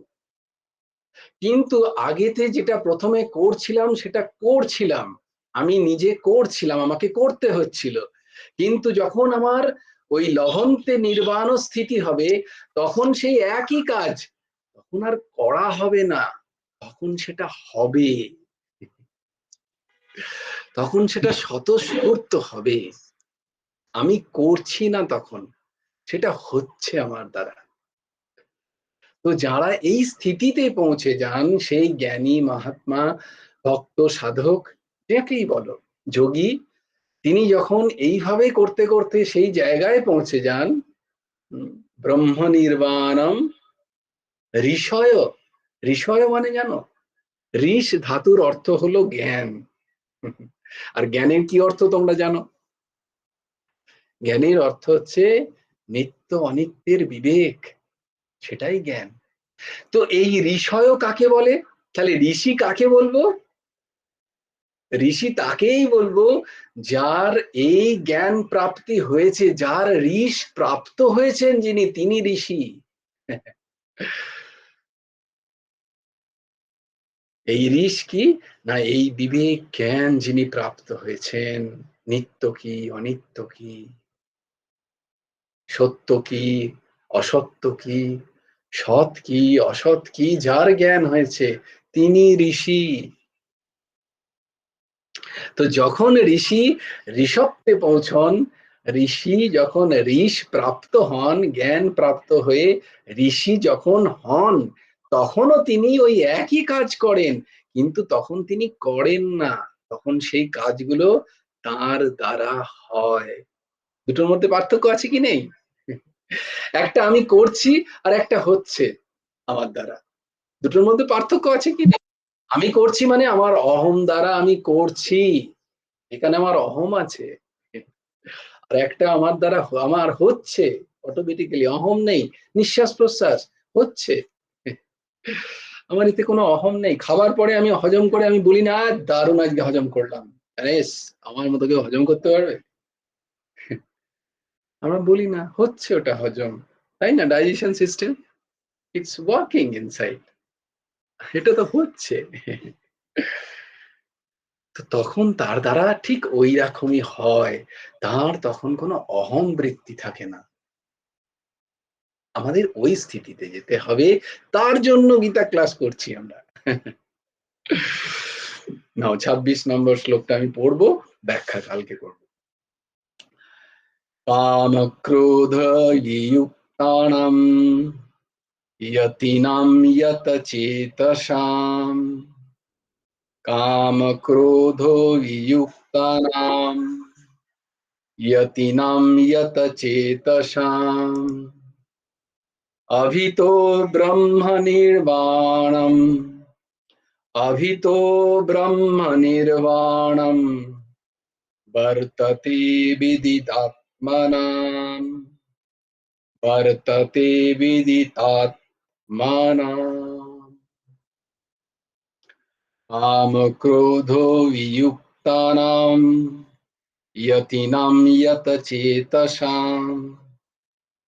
কিন্তু আগেতে যেটা প্রথমে করছিলাম সেটা করছিলাম, আমি নিজে করছিলাম, আমাকে করতে হচ্ছিল। কিন্তু যখন আমার ওই লহন্তে নির্বাণ স্থিতি হবে, তখন সেই একই কাজ তখন আর করা হবে না, তখন সেটা হবে, তখন সেটা স্বতঃস্ফূর্ত হবে। আমি করছি না, তখন সেটা হচ্ছে আমার দ্বারা। তো যারা এই স্থিতিতে পৌঁছে যান, সেই জ্ঞানী, মহাত্মা, ভক্ত, সাধক, যাকেই বলো, যোগী, তিনি যখন এইভাবে করতে করতে সেই জায়গায় পৌঁছে যান, ব্রহ্ম নির্বাণম ঋষয়। ঋষয় মানে জানো? ঋষ ধাতুর অর্থ হলো জ্ঞান। আর জ্ঞানের কি অর্থ তোমরা জানো? জ্ঞানের অর্থ হচ্ছে নিত্য অনিত্যের বিবেক, সেটাই জ্ঞান। তো এই ঋষয় কাকে বলে? তাহলে ঋষি কাকে বলবো? ঋষি তাকেই বলবো যার এই জ্ঞান প্রাপ্তি হয়েছে, যার ঋষ প্রাপ্ত হয়েছেন যিনি, তিনি ঋষি। এই ঋষ কি না? এই বিবেক জ্ঞান যিনি প্রাপ্ত হয়েছেন, নিত্য কি অনিত্য কি, সত্য কি অসত্য কি, সৎ কি অসৎ কি, যার জ্ঞান হয়েছে, তিনি ঋষি। তো যখন ঋষি ঋষত্বে পৌঁছন, ঋষি যখন ঋষ প্রাপ্ত হন, জ্ঞান প্রাপ্ত হয়ে ঋষি যখন হন, তখনও তিনি ওই একই কাজ করেন, কিন্তু তখন তিনি করেন না, তখন সেই কাজগুলো তার দ্বারা হয়। দুটোর মধ্যে পার্থক্য আছে কি নেই? একটা আমি করছি, আর একটা হচ্ছে আমার দ্বারা। দুটোর মধ্যে পার্থক্য আছে কি নেই? আমি করছি মানে আমার অহম দ্বারা আমি করছি, এখানে আমার অহম আছে। আর একটা আমার দ্বারা আমার হচ্ছে, অটোমেটিক্যালি, অহম নেই, নিঃশ্বাস প্রশ্বাস হচ্ছে, আমার এতে কোনো অহম নেই। খাবার পরে আমি হজম করে আমি বলি না দারুণ আজকে হজম করলাম, আরে আমার মতো কেউ হজম করতে পারবে? আমরা বলি না হচ্ছে ওটা হজম, তাই না? Digestion system it's working inside, এটা তো হচ্ছে। তো তখন তার দ্বারা ঠিক ওই রকমই হয়, তার তখন কোনো অহং বৃত্তি থাকে না। আমাদের ওই স্থিতিতে যেতে হবে, তার জন্য গীতা ক্লাস করছি আমরা। নাও 26 নম্বর শ্লোকটা আমি পড়বো, ব্যাখ্যা কালকে করবো। কাম ক্রোধ ইয়ুক্তানাম यतीनां यत चेतसां काम क्रोधो वियुक्तानां यतीनां यत चेतसां अभितो ब्रह्म निर्वाणम् अभितो ब्रह्म निर्वाणम् वर्तते विदितात्मनां वर्तते विदितात्मनाम् काम क्रोधो वियुक्तानां यतीनां यत चेतसाम्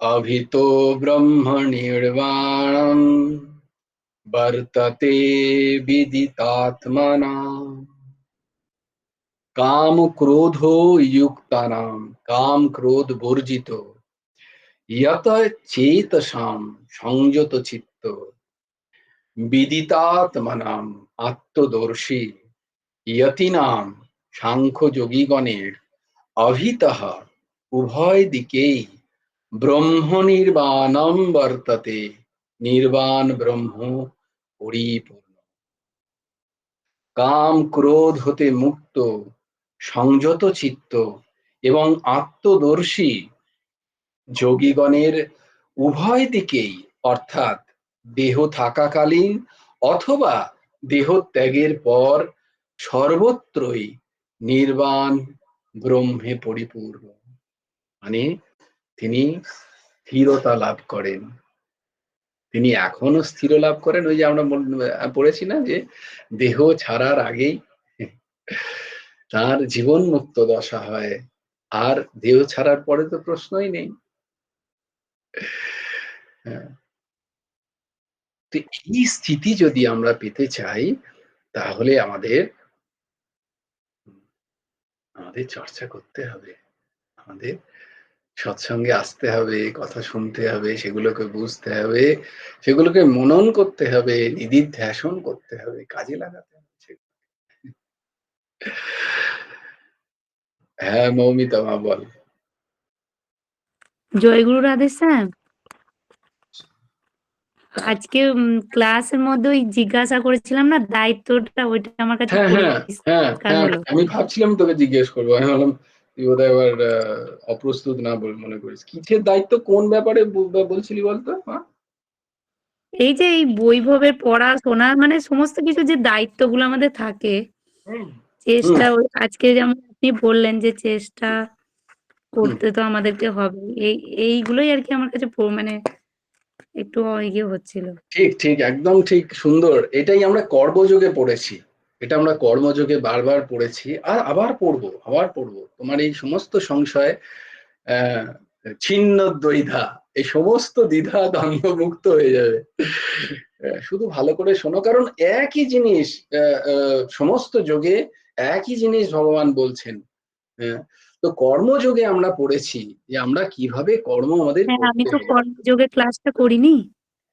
अभितो ब्रह्म निर्वाणं वर्तते विदितात्मनाम् काम क्रोधो युक्तानां काम क्रोध বর্জিত यत चेतसां সংযত চিত্ত বিদিতাত্মনাম আত্মদর্শী ইয়তিনাম সাংখ্য যোগীগণের অভিতঃ উভয় দিকেই ব্রহ্ম নির্বাণম বর্ততে নির্বাণ ব্রহ্ম পরিপূর্ণ। কাম ক্রোধ হতে মুক্ত সংযত চিত্ত এবং আত্মদর্শী যোগীগণের উভয় দিকেই অর্থাৎ দেহ থাকাকালীন অথবা দেহ ত্যাগের পর সর্বত্রই নির্বাণ ব্রহ্মে পরিপূর্ণ, মানে তিনি স্থিরতা লাভ করেন। তিনি এখনো স্থির লাভ করেন। ওই যে আমরা পড়েছি না যে দেহ ছাড়ার আগেই তার জীবন মুক্ত দশা হয়, আর দেহ ছাড়ার পরে তো প্রশ্নই নেই। তো এই স্থিতি যদি আমরা পেতে চাই, তাহলে আমাদের চর্চা করতে হবে, আমাদের সৎসঙ্গে আসতে হবে, কথা শুনতে হবে, সেগুলোকে বুঝতে হবে, সেগুলোকে মনন করতে হবে, নিদিধ্যাসন করতে হবে, কাজে লাগাতে হবে। হ্যাঁ মৌমিতা মা বল। জয়গুরু রাধে স্যার, আজকে ক্লাসের মধ্যে ওই জিজ্ঞাসা করেছিলাম না দায়িত্বটা, ওইটা আমার কাছে হ্যাঁ হ্যাঁ হ্যাঁ পরিষ্কার হ্যাঁ, হলো। আমি ভাবছিলাম তোকে জিজ্ঞেস করবো, আমি ভাবলাম তুই বোধহয় আবার অপ্রস্তুত না মনে করিস। কিসের দায়িত্ব, কোন ব্যাপারে বলছিলি বলতো? হ্যাঁ এই যে এই বৈভবের পড়াশোনা মানে সমস্ত কিছু যে দায়িত্বগুলো আমাদের থাকে, চেষ্টা আজকে যেমন আপনি বললেন যে চেষ্টা করতে তো আমাদেরকে হবে, এইগুলোই আর কি আমার কাছে মানে একটু ইয়ে হচ্ছিল। ঠিক ঠিক, একদম ঠিক, সুন্দর। এটাই আমরা কর্মযোগে পড়েছি, এটা আমরা কর্মযোগে বারবার পড়েছি, আর আবার পড়বো। তোমার এই সমস্ত সংশয় ছিন্ন দ্বৈধা, এই সমস্ত দ্বিধা দ্বন্দ্ব মুক্ত হয়ে যাবে। শুধু ভালো করে শোনো, কারণ একই জিনিস সমস্ত যোগে একই জিনিস ভগবান বলছেন। তো কর্মযোগে আমরা পড়েছি যে আমরা কিভাবে কর্ম আমাদের হ্যাঁ, আমি করতে তো হবে। কর্মযোগের ক্লাসটা করিনি।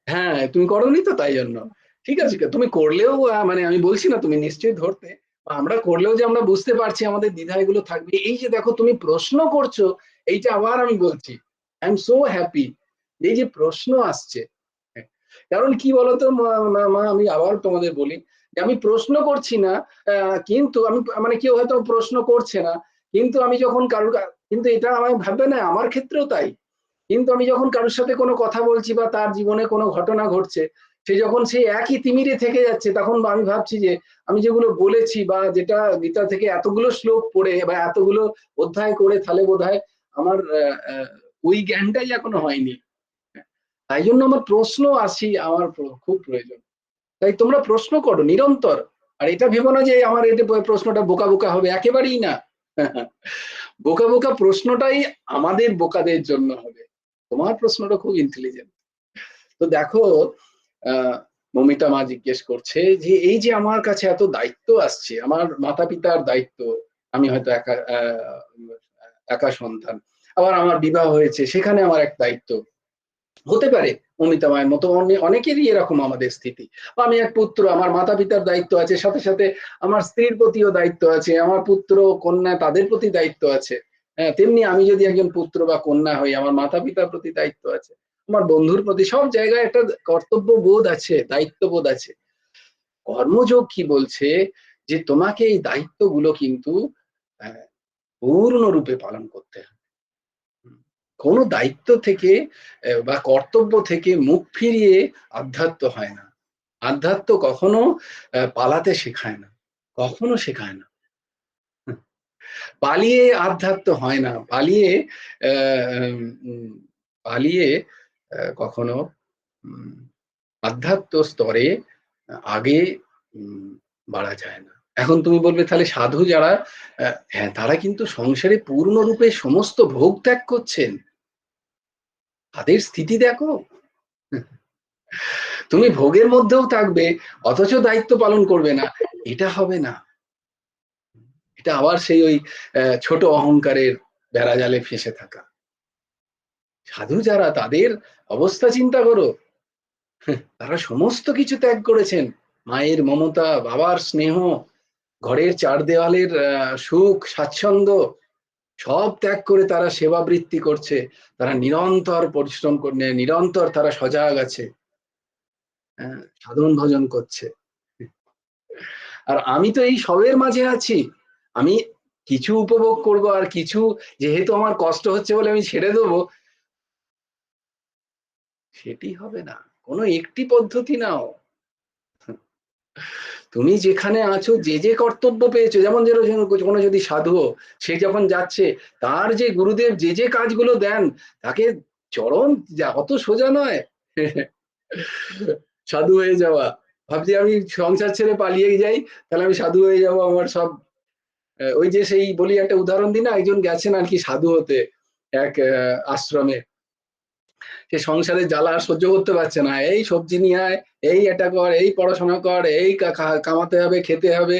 হ্যাঁ তুমি করোনি তো, তাই জন্য। ঠিক আছে, তুমি করলেও মানে আমি বলছি না তুমি নিশ্চয়ই ধরতে, আমরা করলেও যে আমরা বুঝতে পারছি আমাদের দ্বিধা এগুলো থাকবে। এই যে দেখো তুমি প্রশ্ন করছো, এইটা আবার আমি বলছি, আই এম সো হ্যাপি এই যে প্রশ্ন আসছে। কারণ কি বলতো মা, আমি আবার তোমাদের বলি যে আমি প্রশ্ন করছি না, কিন্তু আমি মানে কেউ হয়তো প্রশ্ন করছে না, কিন্তু আমি যখন কারোর, কিন্তু এটা আমি ভাববে না আমার ক্ষেত্রেও তাই, কিন্তু আমি যখন কারোর সাথে কোনো কথা বলছি বা তার জীবনে কোনো ঘটনা ঘটছে, সে যখন সেই একই তিমিরে থেকে যাচ্ছে, তখন আমি ভাবছি যে আমি যেগুলো বলেছি বা যেটা গীতা থেকে এতগুলো শ্লোক পড়ে বা এতগুলো অধ্যায় করে, তাহলে বোধহয় আমার ওই জ্ঞানটাই এখনো হয়নি। তাই জন্য আমার প্রশ্ন আসি, আমার খুব প্রয়োজন। তাই তোমরা প্রশ্ন করো নিরন্তর, আর এটা ভেবো না যে আমার এটা প্রশ্নটা বোকা বোকা হবে, একেবারেই না। বোকা বোকা প্রশ্নটাই আমাদের বোকাদের জন্য হবে। তোমার প্রশ্নটা খুব ইন্টেলিজেন্ট। তো দেখো, মমিতা মা জিজ্ঞেস করছে যে এই যে আমার কাছে এত দায়িত্ব আসছে, আমার মাতা পিতার দায়িত্ব, আমি হয়তো একা সন্তান, আবার আমার বিবাহ হয়েছে, সেখানে আমার এক দায়িত্ব হতে পারে। মমিতা মায়ের মতো অনেকেরই এরকম আমাদের স্থিতি। আমি এক পুত্র, আমার মাতা পিতার দায়িত্ব আছে, সাথে সাথে আমার স্ত্রীর প্রতিও দায়িত্ব আছে, আমার পুত্র কন্যা তাদের প্রতি দায়িত্ব আছে। হ্যাঁ, তেমনি আমি যদি একজন পুত্র বা কন্যা হই, আমার মাতা পিতার প্রতি দায়িত্ব আছে, আমার বন্ধুর প্রতি, সব জায়গায় একটা কর্তব্য বোধ আছে, দায়িত্ববোধ আছে। কর্মযোগ কি বলছে যে তোমাকে এই দায়িত্বগুলো কিন্তু পূর্ণরূপে পালন করতে হবে। কোনো দায়িত্ব থেকে বা কর্তব্য থেকে মুখ ফিরিয়ে আধ্যাত্ম হয় না। আধ্যাত্ম কখনো পালাতে শেখায় না, কখনো শেখায় না। পালিয়ে আধ্যাত্ম হয় না, পালিয়ে পালিয়ে কখনো আধ্যাত্ম স্তরে আগে বাড়া যায় না। এখন তুমি বলবে তাহলে সাধু যারা, হ্যাঁ, তারা কিন্তু সংসারে পূর্ণরূপে সমস্ত ভোগ ত্যাগ করছেন, তাদের স্থিতি দেখো। তুমি ভোগের মধ্যেও থাকবে অথচ দায়িত্ব পালন করবে না, এটা হবে না। এটা আবার সেই ওই ছোট অহংকারের বেড়াজালে ফেঁসে থাকা। সাধু যারা, তাদের অবস্থা চিন্তা করো, তারা সমস্ত কিছু ত্যাগ করেছেন। মায়ের মমতা, বাবার স্নেহ, ঘরের চার দেওয়ালের সুখ স্বাচ্ছন্দ্য সব ত্যাগ করে তারা সেবাবৃত্তি করছে। তারা নিরন্তর পরিশ্রম করে, নিরন্তর তারা সজাগ আছে, সাধন ভজন করছে। আর আমি তো এই সবের মাঝে আছি। আমি কিছু উপভোগ করব আর কিছু, যেহেতু আমার কষ্ট হচ্ছে বলে আমি ছেড়ে দেবো, সেটি হবে না। কোনো একটি পদ্ধতি নাও। তুমি যেখানে আছো, যে যে কর্তব্য পেয়েছো, যেমন কোনো যদি সাধু, সে যখন যাচ্ছে, তার যে গুরুদেব যে যে কাজগুলো দেন, তাকে চরম, অত সোজা নয় সাধু হয়ে যাওয়া। ভাবছি আমি সংসার ছেড়ে পালিয়ে যাই, তাহলে আমি সাধু হয়ে যাবো, আমার সব। ওই যে সেই বলি একটা উদাহরণ দিই না, একজন গেছেন আর কি সাধু হতে এক আশ্রমে। সে সংসারের জ্বালা আর সহ্য করতে পারছে না, এই সবজি নিয়ে আয়, এই এটা কর, এই পড়াশোনা কর, এই কামাতে হবে, খেতে হবে,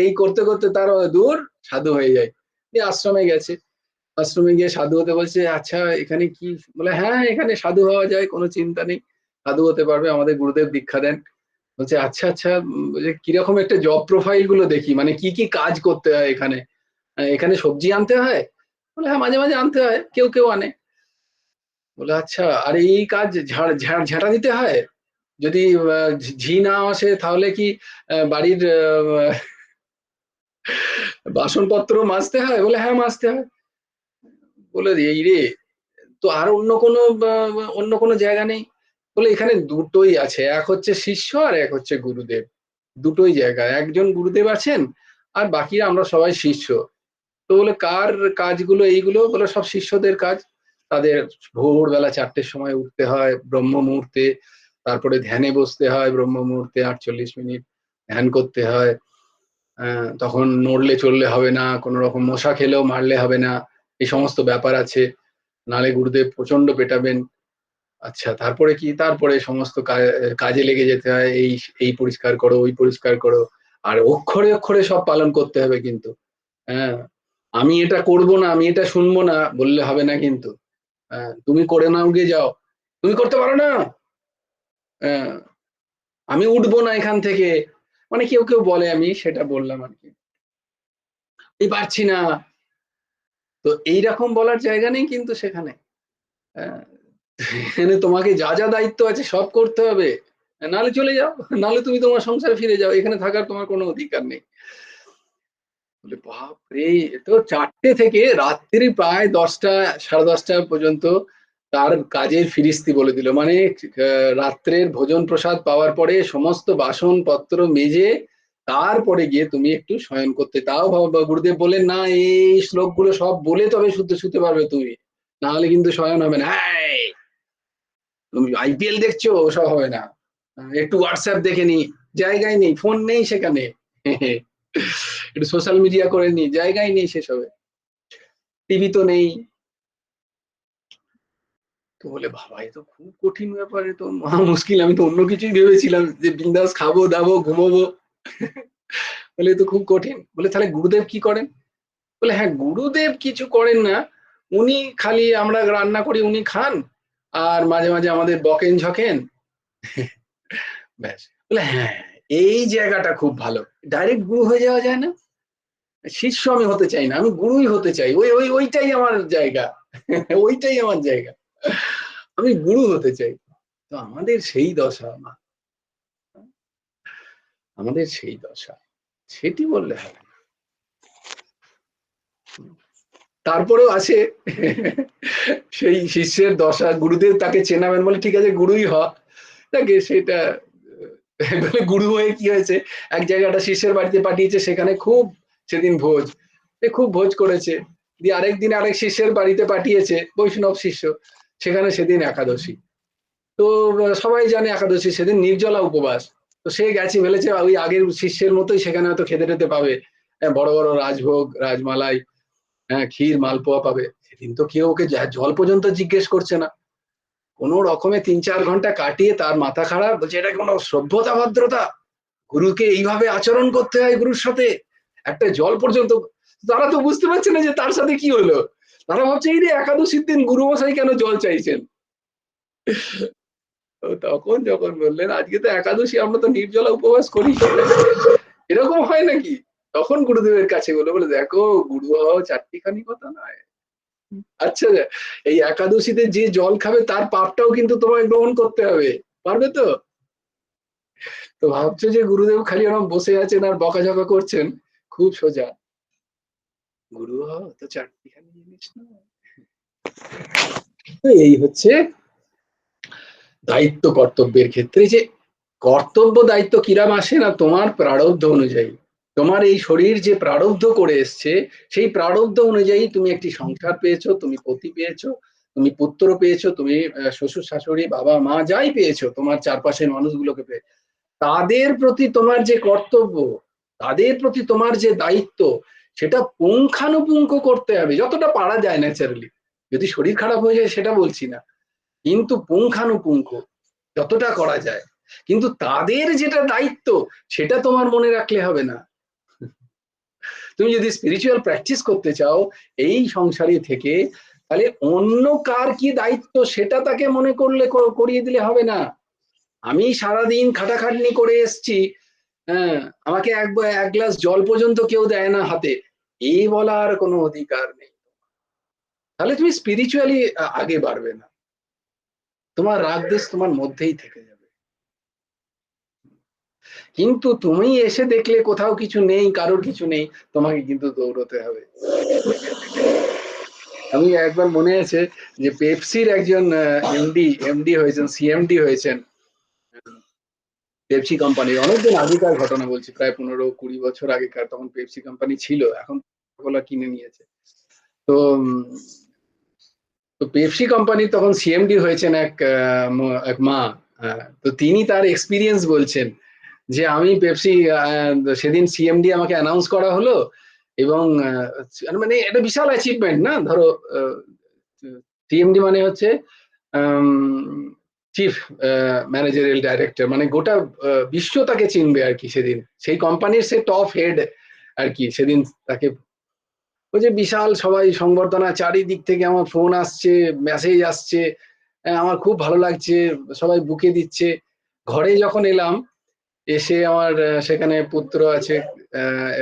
এই করতে করতে তার দূর সাধু হয়ে যায়। আশ্রমে গেছে, আশ্রমে গিয়ে সাধু হতে বলছে। আচ্ছা এখানে কি? বলে হ্যাঁ, এখানে সাধু হওয়া যায়, কোনো চিন্তা নেই, সাধু হতে পারবে, আমাদের গুরুদেব দীক্ষা দেন। বলছে আচ্ছা আচ্ছা, কিরকম একটা জব প্রোফাইল গুলো দেখি, মানে কি কি কাজ করতে হয় এখানে? এখানে সবজি আনতে হয়? বলে হ্যাঁ, মাঝে মাঝে আনতে হয়, কেউ কেউ আনে। বলে আচ্ছা, আর এই কাজ ঝাঁটা দিতে হয়? যদি ঝি না আসে তাহলে কি বাড়ির বাসনপত্র মাজতে হয়? বলে হ্যাঁ, মাজতে হয়। বলে এই রে, তো আর অন্য কোনো জায়গা নেই? বলে এখানে দুটোই আছে, এক হচ্ছে শিষ্য আর এক হচ্ছে গুরুদেব, দুটোই জায়গা। একজন গুরুদেব আছেন আর বাকিরা আমরা সবাই শিষ্য। তো বলে কার কাজগুলো এইগুলো? বলে সব শিষ্যদের কাজ। তাদের ভোরবেলা 4টের সময় উঠতে হয় ব্রহ্ম মুহূর্তে, তারপরে ধ্যানে বসতে হয় ব্রহ্ম মুহূর্তে, 48 মিনিট ধ্যান করতে হয়। তখন নড়লে চললে হবে না, কোনো রকম মশা খেলেও মারলে হবে না, এই সমস্ত ব্যাপার আছে, নালে গুরুদেব প্রচন্ড পেটাবেন। আচ্ছা তারপরে কি? তারপরে সমস্ত কাজে লেগে যেতে হয়, এই এই পরিষ্কার করো, ওই পরিষ্কার করো, আর অক্ষরে অক্ষরে সব পালন করতে হবে কিন্তু। হ্যাঁ, আমি এটা করব না, আমি এটা শুনবো না বললে হবে না কিন্তু। তুমি করে নাও, গিয়ে যাও, তুমি করতে পারো না, আমি উঠবো না এখান থেকে, মানে কেউ কেউ বলে, আমি সেটা বললাম আর কি, এই পারছি না। তো এইরকম বলার জায়গা নেই কিন্তু সেখানে। এখানে তোমাকে যা যা দায়িত্ব আছে সব করতে হবে, নাহলে চলে যাও, নাহলে তুমি তোমার সংসারে ফিরে যাও, এখানে থাকার তোমার কোনো অধিকার নেই। বলে বাপরে, তো 4টে থেকে রাত্রি প্রায় 10টা 10:30টা পর্যন্ত তার কাজের ফিরিস্তি বলে দিল। মানে রাত্রের ভোজন প্রসাদ পাওয়ার পরে সমস্ত বাসন পত্র মেজে তারপরে গিয়ে তুমি একটু শয়ন করতে। তাও গুরুদেব বলেন না, এই শ্লোকগুলো সব বলে তবে শুতে পারবে তুমি, না হলে কিন্তু শয়ন হবে না। তুমি আইপিএল দেখছো, ওসব হবে না, একটু হোয়াটসঅ্যাপ দেখে নি, জায়গায় নেই, ফোন নেই সেখানে একটু সোশ্যাল মিডিয়া করে নি, জায়গায় নেই সেসবে। টিভি তো নেই। তো বলে বাবা এ তো খুব কঠিন ব্যাপার, এ তো মহা মুশকিল, আমি তো অন্য কিছুই ভেবেছিলাম যে বিন্দাস খাবো দাবো ঘুমোবো। বলে এ তো খুব কঠিন। বলে তাহলে গুরুদেব কি করেন? বলে হ্যাঁ গুরুদেব কিছু করেন না, উনি খালি আমরা রান্না করি উনি খান, আর মাঝে মাঝে আমাদের বকেন ঝকেন, ব্যাস। বলে হ্যাঁ এই জায়গাটা খুব ভালো, ডাইরেক্ট গুরু হয়ে যাওয়া যায় না? শিষ্য আমি হতে চাই না, আমি গুরুই হতে চাই, ওইটাই আমার জায়গা। ওইটাই আমার জায়গা, আমি গুরু হতে চাই। তো আমাদের সেই দশা, আমাদের সেই দশা, সেটি বললে হবে না। তারপরেও আছে সেই শিষ্যের দশা, গুরুদেব তাকে চেনাবেন বলে ঠিক আছে গুরুই হ, তাকে সেটা বলে গুরু হয়ে কি হয়েছে, এক জায়গাটা শিষ্যের বাড়িতে পাঠিয়েছে, সেখানে খুব সেদিন ভোজ, খুব ভোজ করেছে। দিয়ে আরেকদিন আরেক শিষ্যের বাড়িতে পাঠিয়েছে, বৈষ্ণব শিষ্য, সেখানে সেদিন একাদশী। তো সবাই জানে একাদশী সেদিন নির্জলা উপবাস। তো সে গেছে ফেলেছে ওই আগের শিষ্যের মতোই, সেখানে হয়তো খেতে টেতে পাবে, বড় বড় রাজভোগ রাজমালাই, হ্যাঁ ক্ষীর মালপোয়া পাবে। সেদিন তো কেউ ওকে জল পর্যন্ত জিজ্ঞেস করছে না, কোনো রকমে 3-4 ঘন্টা কাটিয়ে তার মাথা খারাপ, বলছে এটা কোনো সভ্যতা ভদ্রতা, গুরুকে এইভাবে আচরণ করতে হয় গুরুর সাথে, একটা জল পর্যন্ত। তারা তো বুঝতে পারছে না যে তার সাথে কি হলো, তারা ভাবছে এই রে একাদশীর দিন গুরু মশাই কেন জল চাইছেন। তখন যখন বললেন আজকে তো একাদশী, আমরা তো নির্জলা উপবাস করি, এরকম হয় নাকি, তখন গুরুদেবের কাছে বলে দেখো গুরু হওয়া চারটিখানি কথা নয়। আচ্ছা এই একাদশীতে যে জল খাবে তার পাপটাও কিন্তু তোমায় গ্রহণ করতে হবে, পারবে তো? তো ভাবছো যে গুরুদেব খালি ওরকম বসে আছেন আর বকাঝকা করছেন, খুব সোজা, গুরু হওয়া তো চারটিখানি জিনিস না। তো এই হচ্ছে দায়িত্ব কর্তব্যের ক্ষেত্রে, যে কর্তব্য দায়িত্ব কিরাম আসে না, তোমার প্রারব্ধ অনুযায়ী, তোমার এই শরীর যে প্রারব্ধ করে এসছে, সেই প্রারব্ধ অনুযায়ী তুমি একটি সংসার পেয়েছো, তুমি পতি পেয়েছো, তুমি পুত্র পেয়েছো, তুমি শ্বশুর শাশুড়ি বাবা মা যাই পেয়েছো, তোমার চারপাশের মানুষগুলোকে পেয়ে, তাদের প্রতি তোমার যে কর্তব্য, তাদের প্রতি তোমার যে দায়িত্ব, সেটা পুঙ্খানুপুঙ্খ করতে হবে যতটা পারা যায় ন্যাচারালি। যদি শরীর খারাপ হয়ে যায় সেটা বলছি না, কিন্তু পুঙ্খানুপুঙ্খ যতটা করা যায়। কিন্তু তাদের যেটা দায়িত্ব সেটা তোমার মনে রাখলে হবে না। তুমি যদি স্পিরিচুয়াল প্র্যাকটিস করতে চাও এই সংসারে থেকে, তাহলে অন্য কার কি দায়িত্ব সেটা তাকে মনে করলে করিয়ে দিলে হবে না। আমি সারাদিন খাটাখাটনি করে এসছি, হ্যাঁ আমাকে এক গ্লাস জল পর্যন্ত কেউ দেয় না হাতে, এই বলার কোনো অধিকার নেই। তাহলে তুমি স্পিরিচুয়ালি আগে বাড়বে না, তোমার রাগ দেশ তোমার মধ্যেই থেকে যাবে। কিন্তু তুমি এসে দেখলে কোথাও কিছু নেই, কারোর কিছু নেই, তোমাকে কিন্তু দৌড়তে হবে। আমি একবার মনে আছে যে পেপসির একজন এমডি হয়েছেন, সিএমডি হয়েছেন, পেপসি কোম্পানির, অনেকদিন আগেকার ঘটনা বলছি, প্রায় 15-20 বছর আগেকার, তখন পেপসি কোম্পানি ছিল, এখন কোলা কিনে নিয়েছে। তো তো পেপসি কোম্পানি তখন সিএমডি হয়েছেন এক মা, তো তিনি তার এক্সপিরিয়েন্স বলছেন যে আমি পেপসি, সেদিন সিএমডি আমাকে অ্যানাউন্স করা হলো, এবং মানে এটা বিশাল অ্যাচিভমেন্ট না, ধরো সিএমডি মানে হচ্ছে চিফ ম্যানেজারিয়াল ডাইরেক্টর, মানে গোটা বিশ্ব তাকে চিনবে আর কি, সেদিন সেই কোম্পানির সে টপ হেড আর কি, সেদিন তাকে, ওই যে বিশাল সবাই সংবর্ধনা, চারিদিক থেকে আমার ফোন আসছে, মেসেজ আসছে, আমার খুব ভালো লাগছে, সবাই বুকে দিচ্ছে। ঘরে যখন এলাম, এসে আমার সেখানে পুত্র আছে,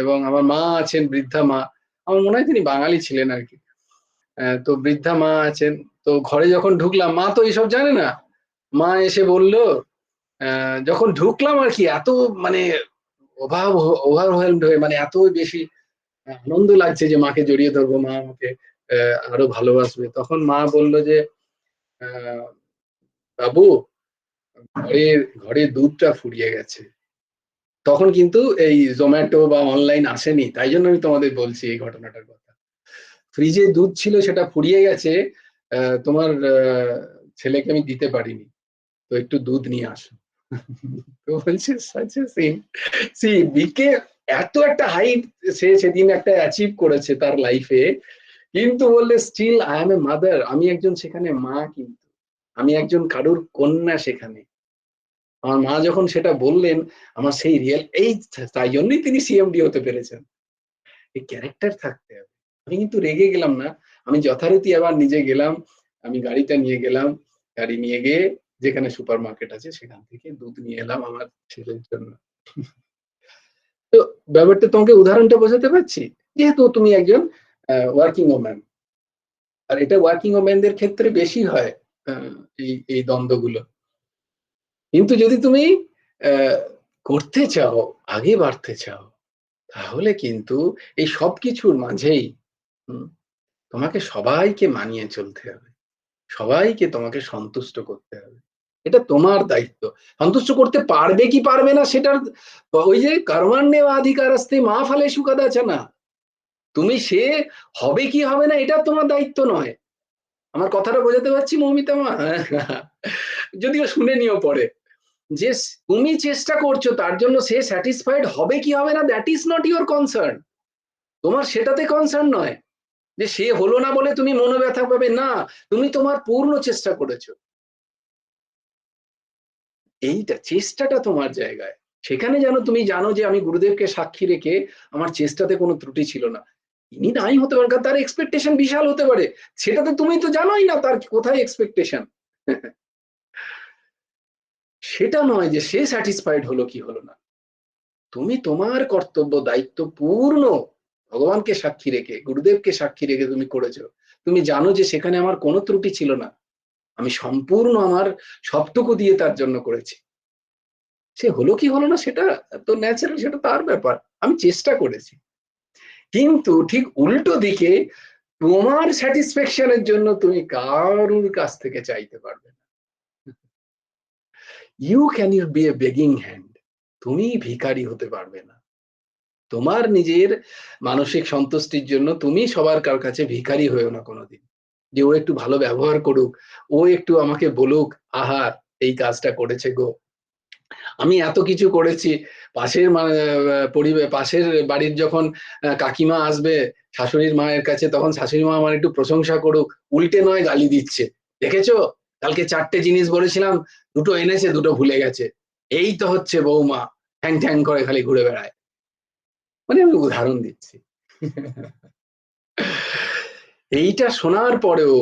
এবং আমার মা আছেন, বৃদ্ধা মা, আমার মনে হয় তিনি বাঙালি ছিলেন আর কি, তো বৃদ্ধা মা আছেন। তো ঘরে যখন ঢুকলাম, মা তো এইসব জানে না, মা এসে বলল, যখন ঢুকলাম আর কি, এত মানে ওভারওয়েলমড হয়ে, মানে এত বেশি আনন্দ লাগছে যে মাকে জড়িয়ে ধরবো, মা আমাকে আরো ভালোবাসবে। তখন মা বলল যে বাবু, ঘরে দুধটা ফুরিয়ে গেছে। তখন কিন্তু এই জোম্যাটো বা অনলাইন আসেনি, তাই জন্য আমি তোমাদের বলছি এই ঘটনাটার কথা। ফ্রিজে দুধ ছিল, সেটা ফুরিয়ে গেছে, তোমার ছেলেকে আমি দিতে পারিনি, তো একটু দুধ নিয়ে আসো। তো বলছে বিকে এত একটা হাইট সে সেদিন একটা অ্যাচিভ করেছে তার লাইফে, কিন্তু বললে still I am a mother, আমি একজন সেখানে মা, কিন্তু আমি একজন কারুর কন্যা সেখানে। আমার মা যখন সেটা বললেন, আমার সেই রিয়েল, এই তাই জন্যই তিনি সিএমডি হতে পেরেছেন। এই ক্যারেক্টার থাকতে হবে। আমি কিন্তু রেগে গেলাম না, আমি যথারীতি আবার নিজে গেলাম, আমি গাড়িটা নিয়ে গেলাম, গাড়ি নিয়ে গিয়ে যেখানে সুপার মার্কেট আছে সেখান থেকে দুধ নিয়ে এলাম আমার ছেলের জন্য। তো ব্যাপারটা তোমাকে উদাহরণটা বোঝাতে পারছি, যেহেতু তুমি একজন ওয়ার্কিং ওম্যান, আর এটা ওয়ার্কিং ওম্যানদের ক্ষেত্রে বেশি হয় এই এই দ্বন্দ্বগুলো। কিন্তু যদি তুমি করতে চাও, আগে বাড়তে চাও, তাহলে কিন্তু এই সবকিছুর মাঝেই তোমাকে সবাইকে মানিয়ে চলতে হবে, সবাইকে তোমাকে সন্তুষ্ট করতে হবে। এটা তোমার দায়িত্ব। সন্তুষ্ট করতে পারবে কি পারবে না সেটার, ওই যে কর্মণ্যেবাধিকারস্তে মা ফলেষু কদাচন, তুমি সে হবে কি হবে না এটা তোমার দায়িত্ব নয়। আমার কথাটা বোঝাতে পারছি মৌমিতা মা? যদিও শুনে নিও পরে, যে তুমি চেষ্টা করছো তার জন্য সে স্যাটিসফাইড হবে কি হবে না, that is not your concern. তোমার সেটাতে কনসার্ন নয় যে সে হলো না বলে তুমি মনোব্যথা পাবে, না, তুমি তোমার পূর্ণ চেষ্টা করেছো। এইটা চেষ্টাটা তোমার জায়গায়, সেখানে যেন তুমি জানো যে আমি গুরুদেবকে সাক্ষী রেখে আমার চেষ্টাতে কোনো ত্রুটি ছিল না। তিনি নাই হতে পারেন, তার এক্সপেকটেশন বিশাল হতে পারে, সেটাতে তুমি তো জানোই না তার কোথায় এক্সপেকটেশন। সেটা নয় যে সে স্যাটিসফাইড হলো কি হলো না, তুমি তোমার কর্তব্য দায়িত্ব পূর্ণ ভগবানকে সাক্ষী রেখে, গুরুদেবকে সাক্ষী রেখে তুমি করেছো। তুমি জানো যে সেখানে আমার কোনো ত্রুটি ছিল না, আমি সম্পূর্ণ আমার সবটুকু দিয়ে তার জন্য করেছি। সে হলো কি হলো না সেটা তো ন্যাচারাল, সেটা তার ব্যাপার, আমি চেষ্টা করেছি। কিন্তু ঠিক উল্টো দিকে তোমার স্যাটিসফ্যাকশনের জন্য তুমি কারুর কাছ থেকে চাইতে পারবে না। You can you be a begging hand, তুমি ভিখারি হতে পারবে না। তোমার নিজের মানসিক সন্তুষ্টির জন্য তুমি সবার কার কাছে ভিখারি হয়েও না কোনোদিন, যে ও একটু ভালো ব্যবহার করুক, ও একটু আমাকে বলুক, আহা এই কাজটা করেছে গো, আমি এত কিছু করেছি। পাশের পরিবার, পাশের বাড়ির যখন কাকিমা আসবে শাশুড়ির মায়ের কাছে, তখন শাশুড়ি মা আমার একটু প্রশংসা করুক, উল্টে নয় গালি দিচ্ছে, দেখেছো কালকে 4টে জিনিস বলেছিলাম, 2টো এনেছে, 2টো ভুলে গেছে, এই তো হচ্ছে বৌমা, ঠ্যাং ঠ্যাং করে খালি ঘুরে বেড়ায়। মানে আমি উদাহরণ দিচ্ছি। এইটা শোনার পরেও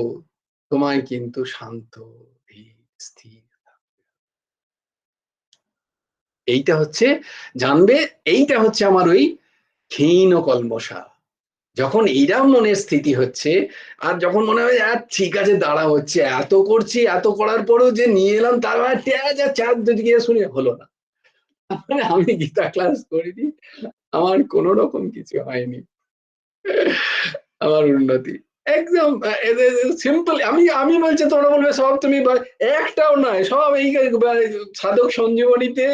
তোমায় কিন্তু শান্ত, ধীর, স্থির, এইটা হচ্ছে জানবে, এইটা হচ্ছে আমার ওই ক্ষীণ কলমশা। যখন এইরাম মনের স্থিতি হচ্ছে, আর যখন মনে হয় ঠিক আছে দাঁড়া, হচ্ছে এত করছি, এত করার পরেও যে নিয়ে এলাম তার চার দিকে শুনে হলো না, মানে আমি গীতা ক্লাস করিনি, আমার কোন রকম কিছু হয়নি, আমার উন্নতি একদম সিম্পল। আমি আমি বলছি, তোমরা বলবে সব তুমি, একটাও নয়, সব এই সাধক সঞ্জীবনীতে,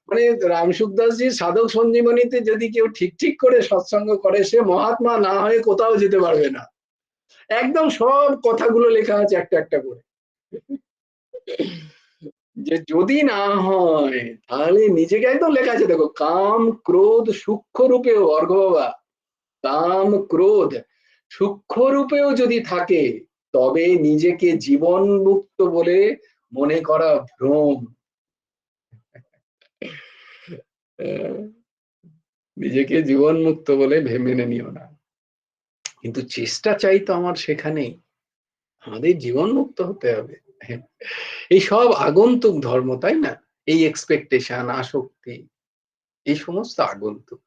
মানে রামসুখ দাসজির সাধক সঞ্জীবনীতে যদি কেউ ঠিক ঠিক করে সৎসঙ্গ করে, সে মহাত্মা না হয়ে কোথাও যেতে পারবে না। একদম সব কথাগুলো লেখা আছে একটা একটা করে, যে যদি না হয় তাহলে নিজেকে, একদম লেখা আছে দেখো, কাম ক্রোধ সূক্ষ্ম রূপেও, অর্ঘ বাবা, কাম ক্রোধ সূক্ষ্ম রূপেও যদি থাকে, তবে নিজেকে জীবন মুক্ত বলে মনে করা ভ্রম। নিজেকে জীবন মুক্ত বলে মেনে নিও না, কিন্তু চেষ্টা চাই তো আমার সেখানেই, আমাদের জীবন মুক্ত হতে হবে। এই সব আগন্তুক ধর্ম, তাই না? এই এক্সপেকটেশন, আসক্তি, এই সমস্ত আগন্তুক,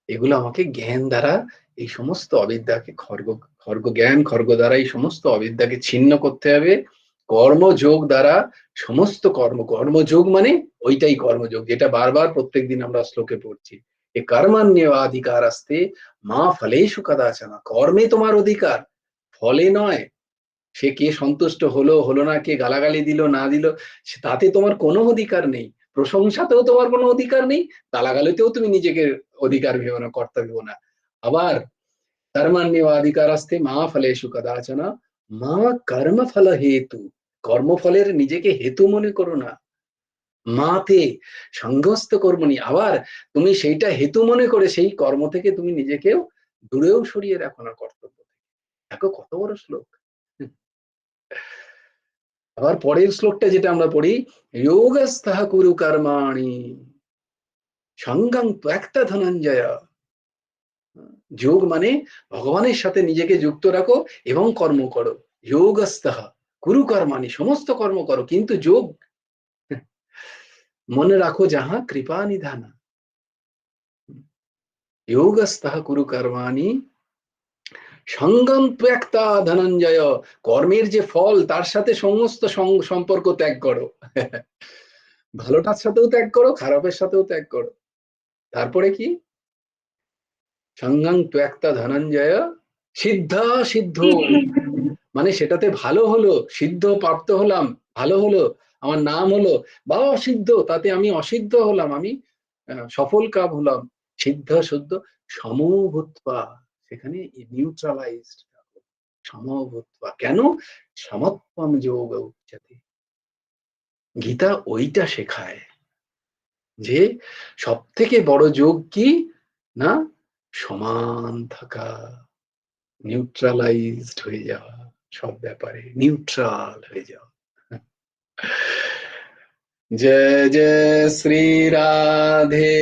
এগুলো আমাকে জ্ঞান দ্বারা এই সমস্ত অবিদ্যাকে খর্গ জ্ঞান খর্গ দ্বারা এই সমস্ত অবিদ্যাকে ছিন্ন করতে হবে। কর্মযোগ দ্বারা সমস্ত কর্মযোগ মানে ওইটাই কর্মযোগ, যেটা বারবার প্রত্যেকদিন আমরা শ্লোকে পড়ছি, এ কর্মাণ্যেবাধিকার আস্তে মা ফলেষু কদাচন, কর্মে তোমার অধিকার, ফলে নয়। সে কে সন্তুষ্ট হলো হলো না, কে গালাগালি দিল না দিল, তাতে তোমার কোনো অধিকার নেই, প্রশংসাতেও তোমার কোনো অধিকার নেই, গালাগালিতেও তুমি নিজেকে অধিকার ভেবো না, কর্তা ভেবো না। আবার কর্মাণ্যেবাধিকার আস্তে মা ফলেষু কদাচন মা কর্মফল হেতু, কর্মফলের নিজেকে হেতু মনে করো না। মাতে সংগস্ত কর্মণি, আবার তুমি সেইটা হেতু মনে করে সেই কর্ম থেকে তুমি নিজেকেও দূরেও সরিয়ে রাখো না কর্তব্য থেকে। দেখো কত বড় শ্লোক। আবার পরের শ্লোকটা যেটা আমরা পড়ি, যোগস্থ কুরু কর্মাণি সঙ্গং ত্বক্তা ধনঞ্জয়। যোগ মানে ভগবানের সাথে নিজেকে যুক্ত রাখো এবং কর্ম করো। যোগস্থ কুরু কর্মাণি, সমস্ত কর্ম করো, কিন্তু যোগ মনে রাখো যাহা কৃপা নিধানা। যোগস্থ কুরু কর্মাণি সঙ্গম ত্বক্তা ধনঞ্জয়, কর্মের যে ফল তার সাথে সমস্ত সম্পর্ক ত্যাগ করো। ভালোটার সাথেও ত্যাগ করো, খারাপের সাথেও ত্যাগ করো। তারপরে কি, সঙ্গং ত্বক্তা ধনঞ্জয় সিদ্ধা সিদ্ধ, মানে সেটাতে ভালো হলো, সিদ্ধ প্রাপ্ত হলাম, ভালো হলো, আমার নাম হলো, বা অসিদ্ধ তাতে আমি অসিদ্ধ হলাম, আমি সফল কাম হলাম, সিদ্ধ শুদ্ধ সমভূত্বা, সেখানে নিউট্রালাইজড, সমভূত্বা। কেন? সমত্বম যোগ উচ্যতে। গীতা ওইটা শেখায় যে সব থেকে বড় যোগ কি না, সমান থাকা, নিউট্রালাইজড হয়ে যাওয়া, সব ব্যাপারে নিউট্রাল হয়ে যাওয়া। জয় জয় শ্রী রাধে,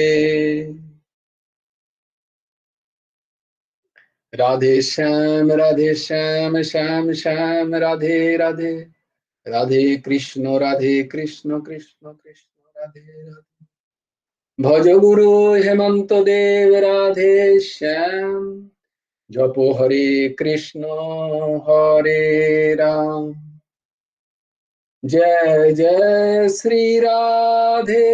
রাধে শ্যাম শ্যাম শ্যাম রাধে রাধে, রাধে কৃষ্ণ কৃষ্ণ কৃষ্ণ রাধে রাধে। ভজ গুরু হেমন্ত দেব রাধে শ্যাম, জপ হরে কৃষ্ণ হরে রাম। जय जय श्री राधे,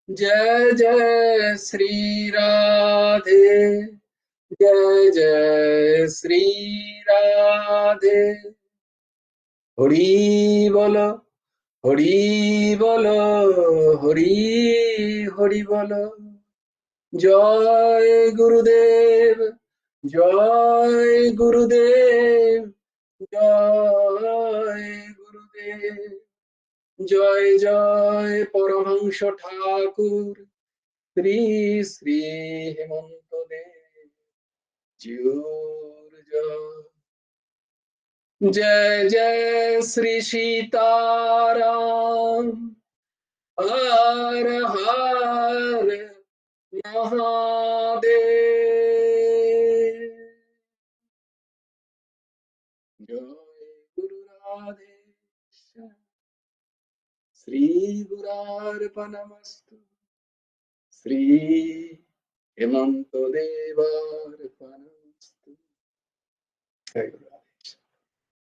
जय जय श्री राधे, जय जय श्री राधे। हरि बोल, हरि बोल, हरि हरि बोल। जय गुरुदेव, जय गुरुदेव, जय गुरुदेव। জয় জয় পরমহংস ঠাকুর শ্রী শ্রী হেমন্ত দেব জিউর জয়। জয় জয় শ্রী সীতারাম, হর হর মহাদেব। জয় গুরু রাধে শ্যাম, শ্রী গুরার্পণমস্তু, শ্রী হেমন্ত দেবার্পণমস্তু।